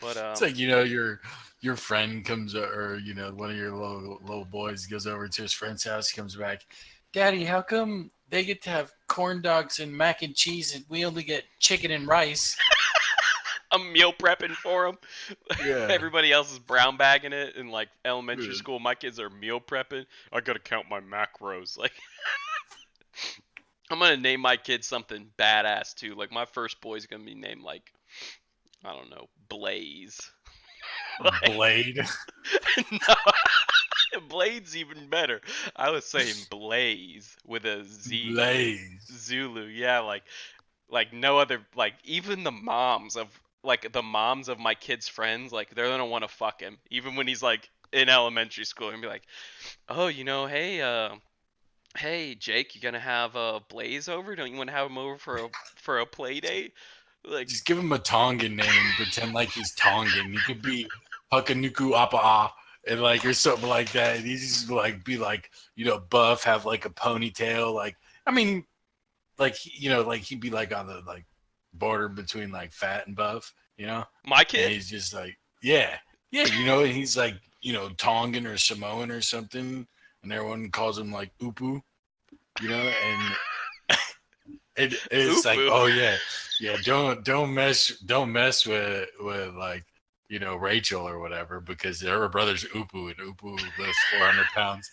But It's like your friend comes or one of your little boys goes over to his friend's house. He comes back, Daddy, how come they get to have corn dogs and mac and cheese and we only get chicken and rice? I'm meal prepping for them. Yeah. Everybody else is brown bagging it in like elementary Yeah. school. My kids are meal prepping. I gotta count my macros. Like, I'm gonna name my kid something badass too. Like my first boy's gonna be named like, I don't know, Blaze. Like, Blade. no, Blade's even better. I was saying Blaze with a Z. Blaze. Zulu, yeah, like no other, like even the moms of my kids' friends, like they're gonna want to fuck him, even when he's like in elementary school, and be like, oh, hey Jake, you gonna have Blaze over? Don't you want to have him over for a play date? Like, Just give him a Tongan name and pretend like he's Tongan. He could be Hakanuku Apa'a and like or something like that. And he's just like be like, buff, have like a ponytail. Like I mean, like like he'd be like on the like border between like fat and buff, my And kid. he's just like, yeah. And he's like, Tongan or Samoan or something, and everyone calls him like Upu, and it's like, Upu. oh yeah, don't mess with like Rachel or whatever because her brother's Upu and Upu lifts 400 pounds.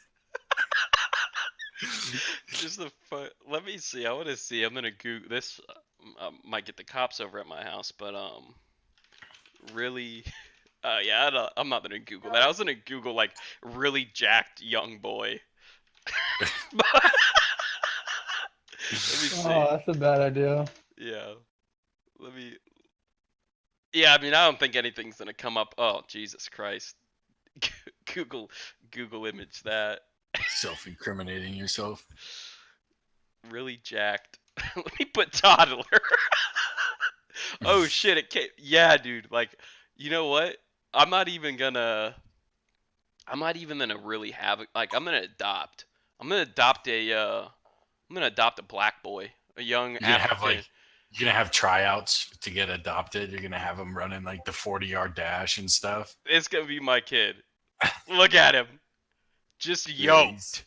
Just the fun. Let me see. I want to see. I'm gonna Google this. Might get the cops over at my house, but really, yeah, I'm not gonna Google that. I was gonna Google like really jacked young boy. Let me see. Oh, that's a bad idea. Yeah. Let me. Yeah, I mean, I don't think anything's gonna come up. Oh, Jesus Christ. Google image that. Self-incriminating yourself. Really jacked. Let me put toddler. Oh shit! It came. Yeah, dude. Like, you know what? I'm not even gonna really have it. Like, I'm gonna adopt. I'm gonna adopt a. I'm gonna adopt a black boy, a young You're gonna have African. you're gonna have tryouts to get adopted. You're gonna have them running like the 40-yard dash and stuff. It's gonna be my kid. Look at him, just Yeah, yoked.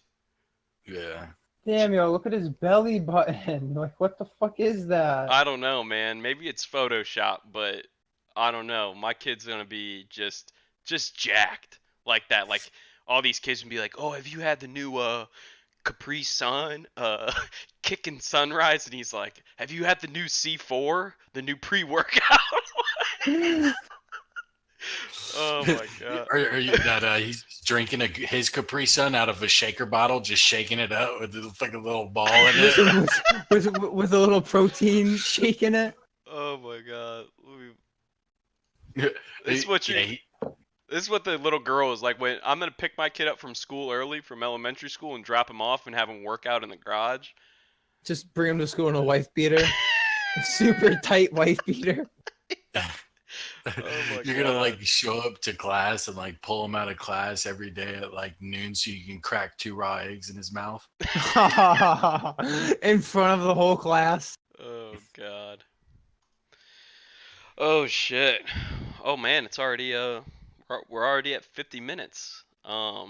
Yeah. Damn, yo, look at his belly button. Like, what the fuck is that? I don't know, man. Maybe it's Photoshop, but I don't know. My kid's gonna be just jacked like that. Like all these kids would be like, "Oh, have you had the new Capri Sun kicking sunrise?" And he's like, "Have you had the new C4, the new pre-workout?" Oh my god. Are you that he's drinking his Capri Sun out of a shaker bottle, just shaking it up with like a little ball in it? with a little protein shake in it. Oh my god. Yeah, This is what this is what the little girl is like when I'm gonna pick my kid up from school early, from elementary school, and drop him off and have him work out in the garage. Just bring him to school in a wife beater. Super tight wife beater. Oh my You're gonna God. like show up to class and like pull him out of class every day at like noon so you can crack 2 raw eggs in his mouth. In front of the whole class. Oh god. Oh shit. Oh man, it's already we're already at 50 minutes. I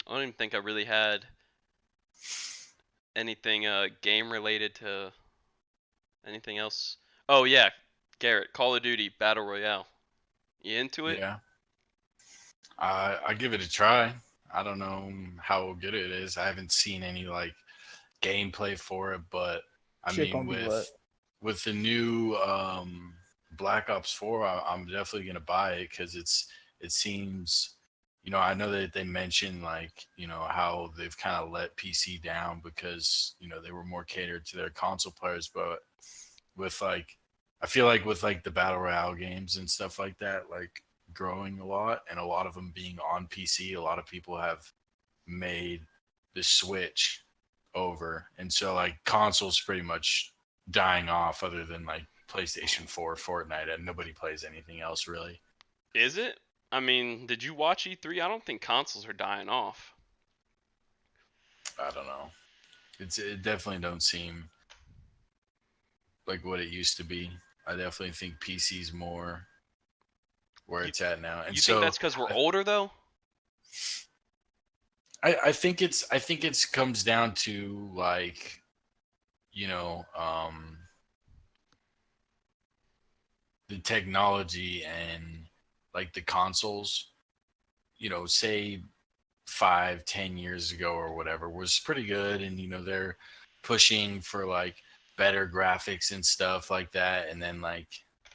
don't even think I really had anything game related to anything else. Oh yeah, Garrett, Call of Duty Battle Royale. You into it? Yeah. I give it a try. I don't know how good it is. I haven't seen any like gameplay for it, but I Shit mean gonna be lit. with the new Black Ops 4, I'm definitely gonna buy it because it seems, I know that they mentioned like how they've kind of let PC down because they were more catered to their console players, but with like I feel like with like the battle royale games and stuff like that, like growing a lot and a lot of them being on PC, a lot of people have made the switch over, and so like consoles pretty much dying off, other than like PlayStation 4, Fortnite, and nobody plays anything else really. Is it? I mean, did you watch E3? I don't think consoles are dying off. I don't know. It definitely don't seem like what it used to be. I definitely think PC's more where You, it's at now, and you think so that's because we're older though? I think it's comes down to like, you know, the technology and like the consoles. You know, say 5, 10 years ago or whatever was pretty good, and they're pushing for like better graphics and stuff like that, and then like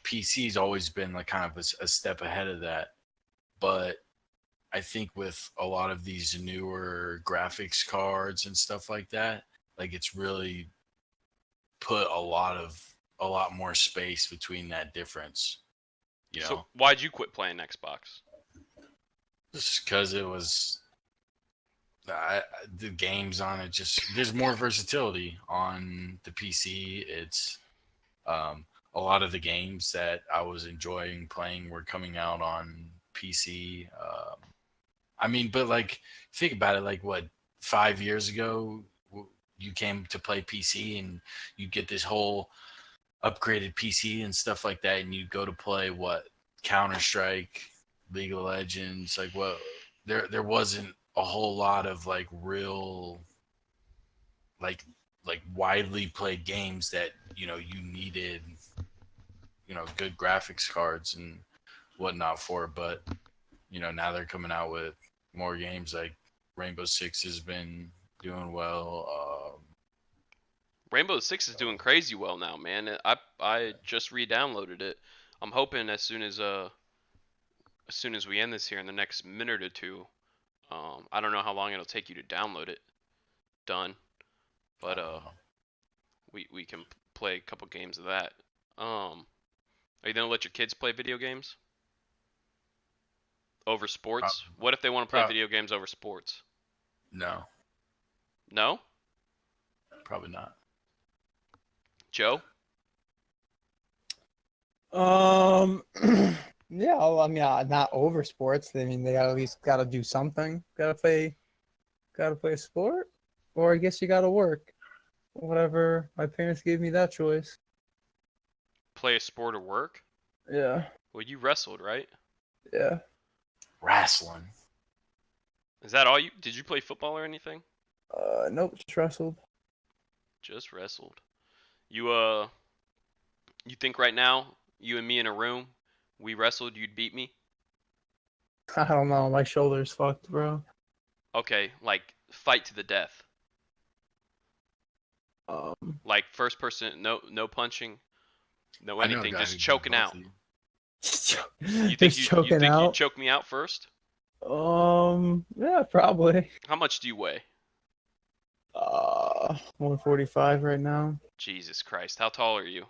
PC's always been like kind of a step ahead of that. But I think with a lot of these newer graphics cards and stuff like that, like it's really put a lot more space between that difference. So why'd you quit playing Xbox? Just because it was the games on it, just there's more versatility on the PC. It's a lot of the games that I was enjoying playing were coming out on PC. I mean, but like think about it, like what 5 years ago you came to play PC and you get this whole upgraded PC and stuff like that, and you go to play what Counter Strike, League of Legends, like what there wasn't a whole lot of like real like widely played games that you needed good graphics cards and whatnot for. But now they're coming out with more games, like Rainbow Six has been doing well. Rainbow Six is doing crazy well now, man. I just re-downloaded it. I'm hoping as soon as we end this here in the next minute or two. I don't know how long it'll take you to download it. Done, but we can play a couple games of that. Are you gonna let your kids play video games over sports? What if they want to play video games over sports? No, No, probably not. Joe. Um, yeah, well, I mean, not over sports. I mean, they at least got to do something. Got to play a sport, or I guess you got to work. Whatever. My parents gave me that choice. Play a sport or work? Yeah, Well, you wrestled, right? yeah. Wrestling. Is that all you? Did you play football or anything? Nope, just wrestled. Just wrestled. You think right now, you and me in a room, we wrestled, you'd beat me? I don't know. My shoulder's fucked, bro. Okay, like fight to the death. Like first person, no punching, no I know a anything, guy just who did choking both out. of you. You think Just you choking think out. you'd choke me out first? Yeah, probably. How much do you weigh? 145 right now. Jesus Christ, how tall are you?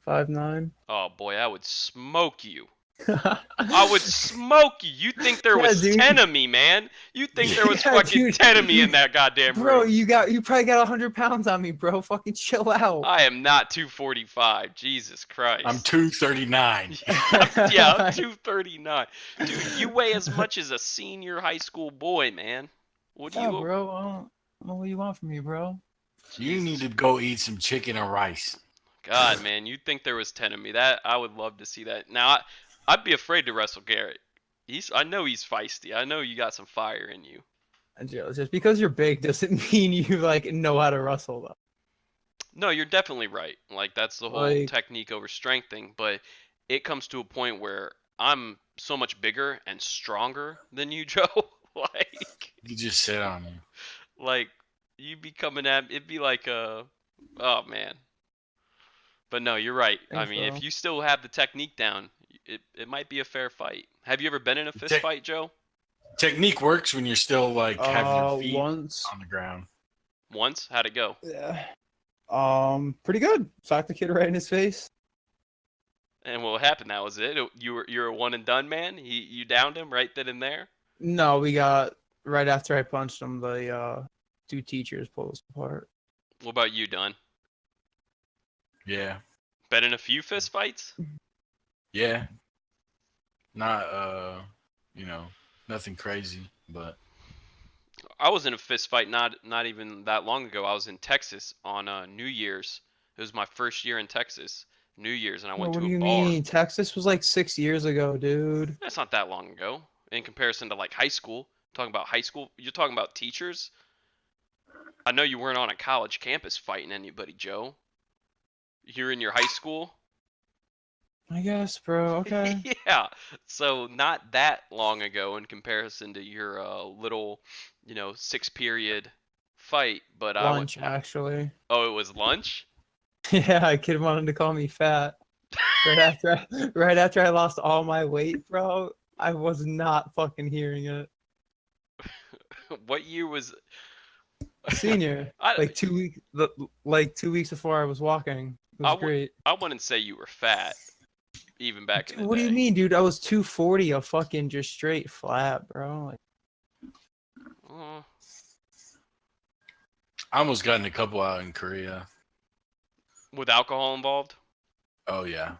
5'9". Oh boy, I would smoke you. I would smoke you. You think there Yeah, was dude. 10 of me, man? You think there was Yeah, fucking dude. 10 of me in that goddamn Bro, room? you probably got 100 pounds on me, bro. Fucking chill out. I am not 245. Jesus Christ. I'm 239. Yeah, I'm 239. Dude, you weigh as much as a senior high school boy, man. What do Yeah, you? bro. I don't know what you want from me, bro. You need to go eat some chicken and rice. God, man, you'd think there was 10 of me. That I would love to see that. Now, I'd be afraid to wrestle Garrett. I know he's feisty. I know you got some fire in you. And just because you're big doesn't mean you like know how to wrestle, though. No, you're definitely right. Like that's the whole Like- technique over strength thing, but it comes to a point where I'm so much bigger and stronger than you, Joe. like You just sit on you. like you'd be coming at it'd be like oh man. But no, you're right. I Thanks, mean, bro. if you still have the technique down, it might be a fair fight. Have you ever been in a fist fight, Joe? Technique works when you're still like have your feet once. on the ground. Once? How'd it go? Yeah. Pretty good. Socked the kid right in his face. And what happened? That was it. You're a one and done man. You downed him right then and there. No, we got right after I punched him, the two teachers pulled us apart. What about you, Don? Yeah. Been in a few fist fights? Yeah. Not nothing crazy, but I was in a fist fight not even that long ago. I was in Texas on New Year's. It was my first year in Texas, New Year's, and I Bro, went what to do a you bar. mean? Texas was like 6 years ago, dude. That's not that long ago in comparison to like high school. Talking about high school, you're talking about teachers. I know you weren't on a college campus fighting anybody, Joe. You're in your high school. I guess, bro. Okay. Yeah, so not that long ago in comparison to your little, 6 period fight. But I went. Lunch, actually. Oh, it was lunch. Yeah, a kid wanted to call me fat. Right after I lost all my weight, bro. I was not fucking hearing it. What year was? Senior, I like 2 weeks, like 2 weeks before I was walking. It I was would great. I wouldn't say you were fat even back in Dude, the what do you day. mean, dude? I was 240, a fucking just straight flat, bro. Like, Uh, I almost got in a couple out in Korea. with alcohol involved? Oh yeah.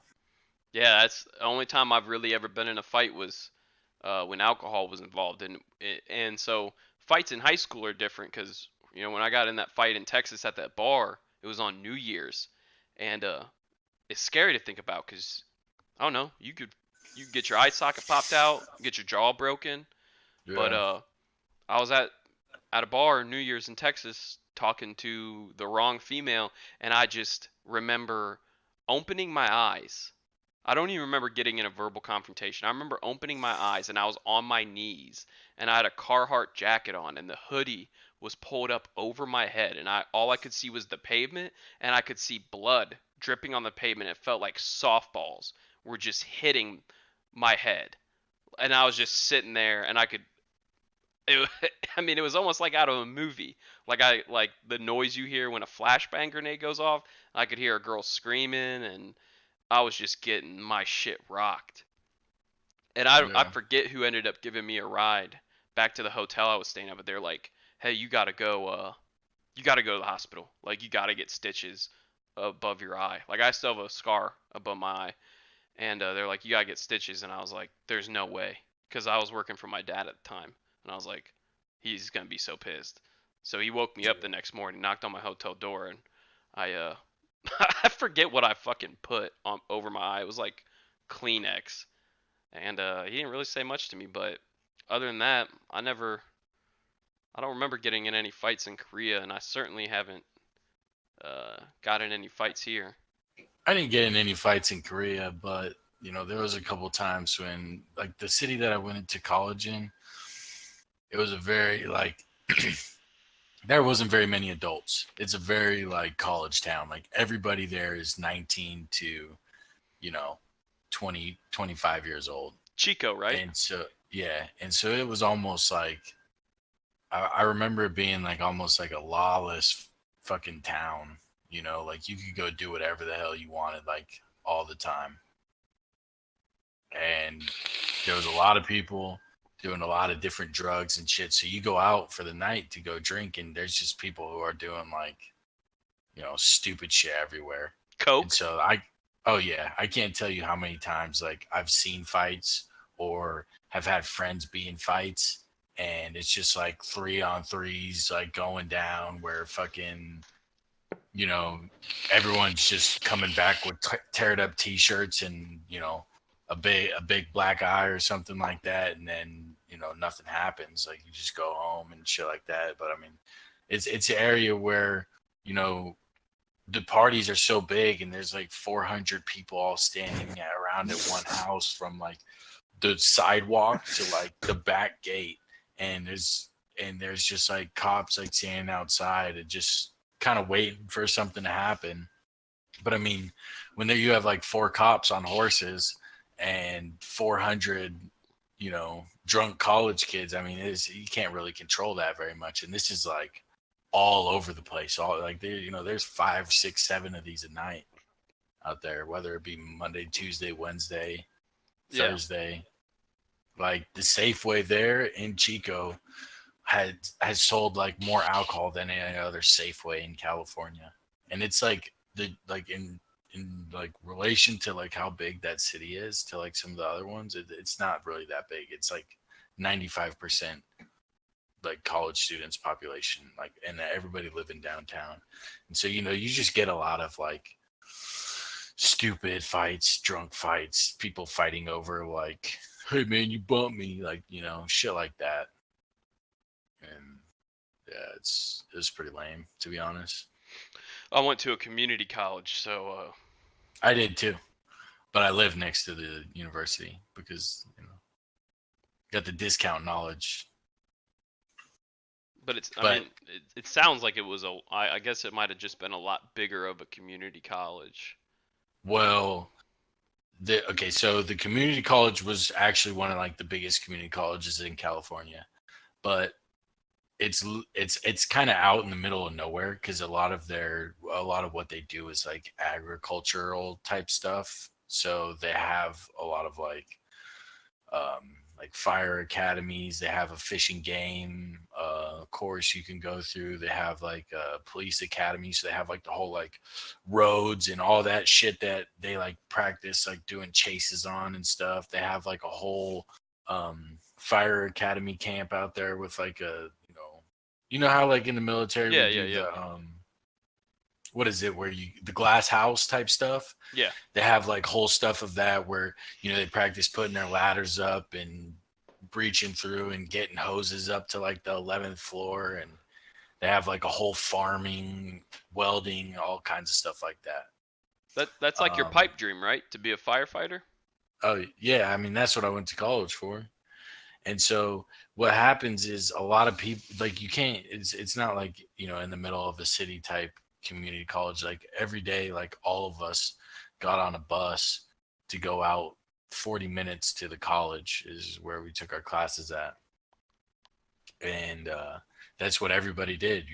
Yeah, that's the only time I've really ever been in a fight was when alcohol was involved, and so fights in high school are different because when I got in that fight in Texas at that bar, it was on New Year's, and it's scary to think about because I don't know, you could get your eye socket popped out, get your jaw broken, but Yeah. I was at a bar New Year's in Texas talking to the wrong female, and I just remember opening my eyes. I don't even remember getting in a verbal confrontation. I remember opening my eyes and I was on my knees and I had a Carhartt jacket on and the hoodie was pulled up over my head and I all I could see was the pavement and I could see blood dripping on the pavement. It felt like softballs were just hitting my head. And I was just sitting there and it, I mean, it was almost like out of a movie. Like the noise you hear when a flashbang grenade goes off. I could hear a girl screaming, and I was just getting my shit rocked. And I Yeah. forget who ended up giving me a ride back to the hotel I was staying at. But they're like, "Hey, you gotta go to the hospital. Like, you gotta get stitches above your eye. Like, I still have a scar above my eye." And they're like, "You gotta get stitches," and I was like, "There's no way," because I was working for my dad at the time, and I was like, "He's gonna be so pissed." So he woke me up the next morning, knocked on my hotel door, and I I forget what I fucking put on over my eye. It was like Kleenex, and he didn't really say much to me, but other than that, I don't remember getting in any fights in Korea, and I certainly haven't got in any fights here. I didn't get in any fights in Korea, but there was a couple times when, like, the city that I went into college in, it was a very like there wasn't very many adults. It's a very like college town. Like everybody there is 19 to, you know, 20, 25 years old. Chico, right? And so yeah, and so it was almost like I remember it being like almost like a lawless fucking town. Like you could go do whatever the hell you wanted, like all the time. And there was a lot of people doing a lot of different drugs and shit. So you go out for the night to go drink, and there's just people who are doing like, stupid shit everywhere. And Coke. so oh yeah, I can't tell you how many times like I've seen fights or have had friends be in fights, and it's just like 3-on-3s like going down where fucking, you know, everyone's just coming back with teared up t-shirts and, a big black eye or something like that, and then nothing happens. Like you just go home and shit like that. But I mean, it's an area where you know the parties are so big, and there's like 400 people all standing around at one house from like the sidewalk to like the back gate, and there's just like cops like standing outside and just kind of waiting for something to happen. But I mean, when there you have like four cops on horses and 400, drunk college kids, I mean, you can't really control that very much. And this is like all over the place. All like there's 5, 6, 7 of these a night out there, whether it be Monday, Tuesday, Wednesday, Yeah. Thursday. Like the Safeway there in Chico has sold like more alcohol than any other Safeway in California, and it's like in like relation to like how big that city is to like some of the other ones, it's not really that big. It's like 95% like college students population, like, and everybody living downtown, and so you just get a lot of like stupid fights, drunk fights, people fighting over like, hey man, you bumped me, like shit like that, and yeah, it's pretty lame to be honest. I went to a community college, so I did too, but I live next to the university because got the discount knowledge. but it's. I But mean, it sounds like it was I guess it might have just been a lot bigger of a community college. well, okay, so the community college was actually one of like the biggest community colleges in California, but it's kind of out in the middle of nowhere because a lot of what they do is like agricultural type stuff. So they have a lot of like fire academies. They have a fishing game course you can go through. They have like a police academy. So they have like the whole like roads and all that shit that they like practice like doing chases on and stuff. They have like a whole fire academy camp out there with like a how like in the military Yeah, we yeah, do yeah, the what is it where you the glass house type stuff. yeah. They have like whole stuff of that where they practice putting their ladders up and breaching through and getting hoses up to like the 11th floor, and they have like a whole farming, welding, all kinds of stuff like that. That's like your um pipe dream, right? To be a firefighter. oh yeah, I mean that's what I went to college for. And so what happens is a lot of people like you can't it's not like in the middle of a city type community college. Like every day, like all of us got on a bus to go out 40 minutes to the college is where we took our classes at. And that's what everybody did.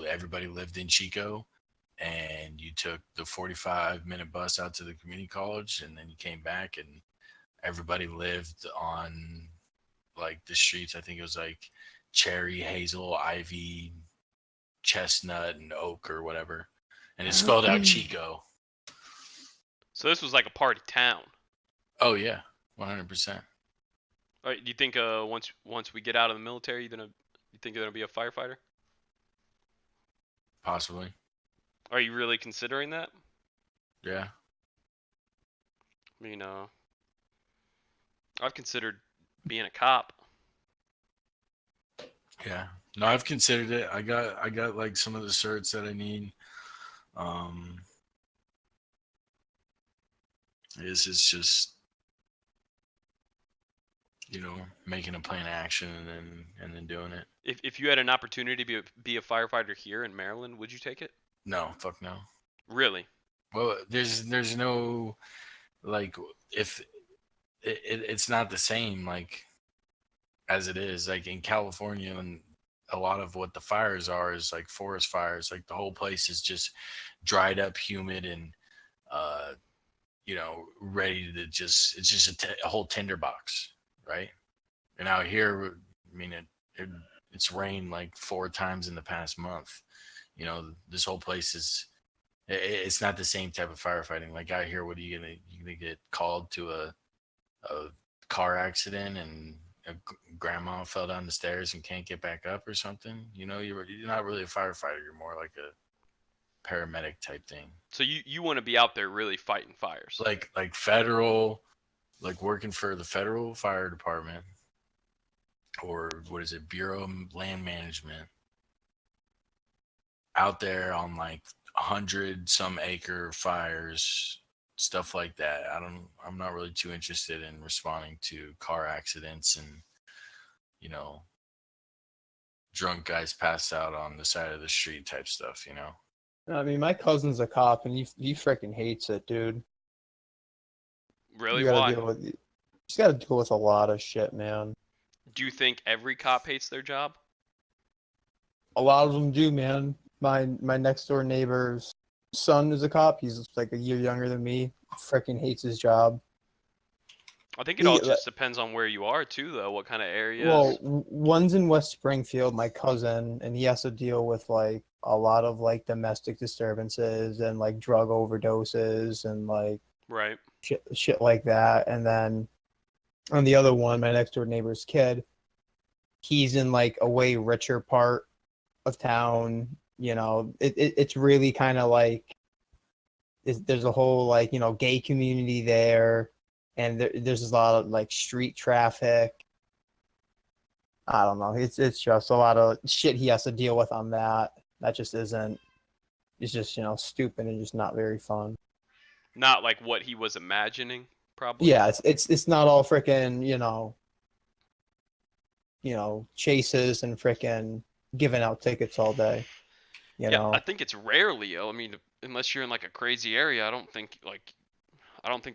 Everybody lived in Chico, and you took the 45-minute bus out to the community college, and then you came back, and everybody lived on like the streets. I think it was like cherry, hazel, ivy, chestnut, and oak or whatever. And it's spelled out Chico. So this was like a party town. Oh yeah, 100%. All right, do you think once we get out of the military, you think you're gonna be a firefighter? Possibly. Are you really considering that? Yeah. I mean, I've considered being a cop. Yeah. No, I've considered it. I got like some of the certs that I need. It's just making a plan of action and then doing it. If you had an opportunity to be a firefighter here in Maryland, would you take it? No, fuck no. Really? Well, there's no like if it's not the same like as it is like in California, and a lot of what the fires are is like forest fires. Like the whole place is just dried up, humid, and uh, ready to it's just a whole tinderbox, right? And out here, I mean, it's rained like 4 times in the past month. This whole place it's not the same type of firefighting. Like out here, what are you gonna get called to a car accident and a grandma fell down the stairs and can't get back up or something? You're not really a firefighter. You're more like a paramedic type thing. So you want to be out there really fighting fires? Like federal, like working for the federal fire department, or what is it, Bureau of Land Management, out there on like 100-some-acre fires, stuff like that. I'm not really too interested in responding to car accidents and drunk guys passed out on the side of the street type stuff. I mean, my cousin's a cop, and he freaking hates it, dude. Really? You gotta Why? deal with you just gotta deal with a lot of shit, man. Do you think every cop hates their job? A lot of them do, man. My next door neighbor's son is a cop. He's like a year younger than me. Freaking hates his job. I think it all The, just depends on where you are too, though. What kind of well, areas? one's in West Springfield, my cousin, and he has to deal with like a lot of like domestic disturbances and like drug overdoses and like Right. shit like that. And then on the other one, my next door neighbor's kid, he's in like a way richer part of town. You know, it's really kind of like there's a whole like gay community there, and there's a lot of like street traffic. I don't know. It's just a lot of shit he has to deal with on that. That just isn't. It's just stupid and just not very fun. Not like what he was imagining, probably. Yeah, it's not all freaking chases and freaking giving out tickets all day. You Yeah, I know. think it's rarely. I mean, unless you're in like a crazy area, I don't think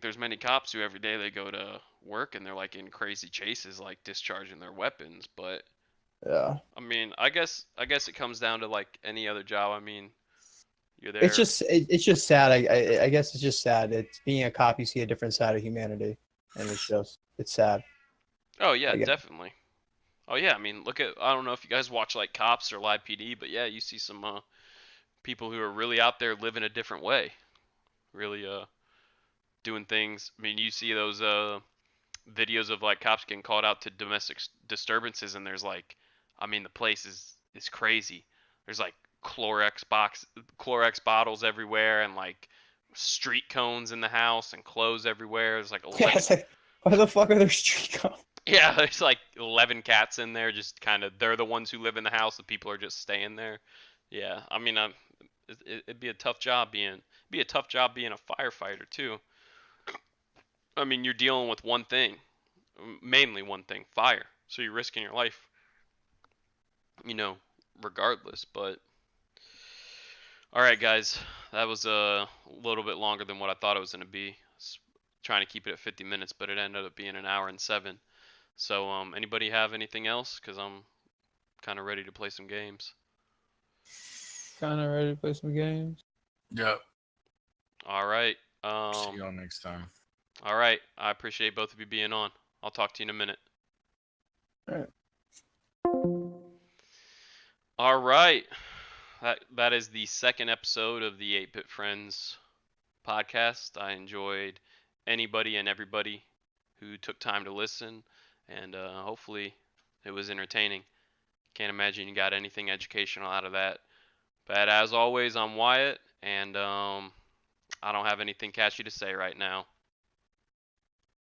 there's many cops who every day they go to work and they're like in crazy chases, like discharging their weapons. But Yeah. I mean, I guess it comes down to like any other job. I mean, you're It's there. just it's just sad. I guess it's just sad. It's being a cop, you see a different side of humanity, and it's sad. Oh yeah, I guess. definitely. Oh yeah, I mean, look at I don't know if you guys watch like Cops or Live PD, but yeah, you see some people who are really out there living a different way, really doing things. I mean, you see those videos of like cops getting called out to domestic disturbances, and there's like, I mean, the place is crazy. There's like Clorox bottles everywhere, and like street cones in the house, and clothes everywhere. There's like Yeah, 11. it's like, why the fuck are there street cops? Yeah, there's like 11 cats in there. Just kind of, they're the ones who live in the house. The people are just staying there. Yeah, I mean, it'd be a tough job being a firefighter too. I mean, you're dealing with one thing, mainly one thing, fire. So you're risking your life, you know, regardless. But all right, guys, that was a little bit longer than what I thought it was going to be. I was trying to keep it at 50 minutes, but it ended up being an hour and 7. So, anybody have anything else? Because I'm kind of ready to play some games. Kind of ready to play some games. Yep. All right. See y'all next time. All right. I appreciate both of you being on. I'll talk to you in a minute. All right. All right. That is the second episode of the 8-Bit Friends podcast. I enjoyed anybody and everybody who took time to listen, and hopefully it was entertaining. Can't imagine you got anything educational out of that. But as always, I'm Wyatt, and I don't have anything catchy to say right now.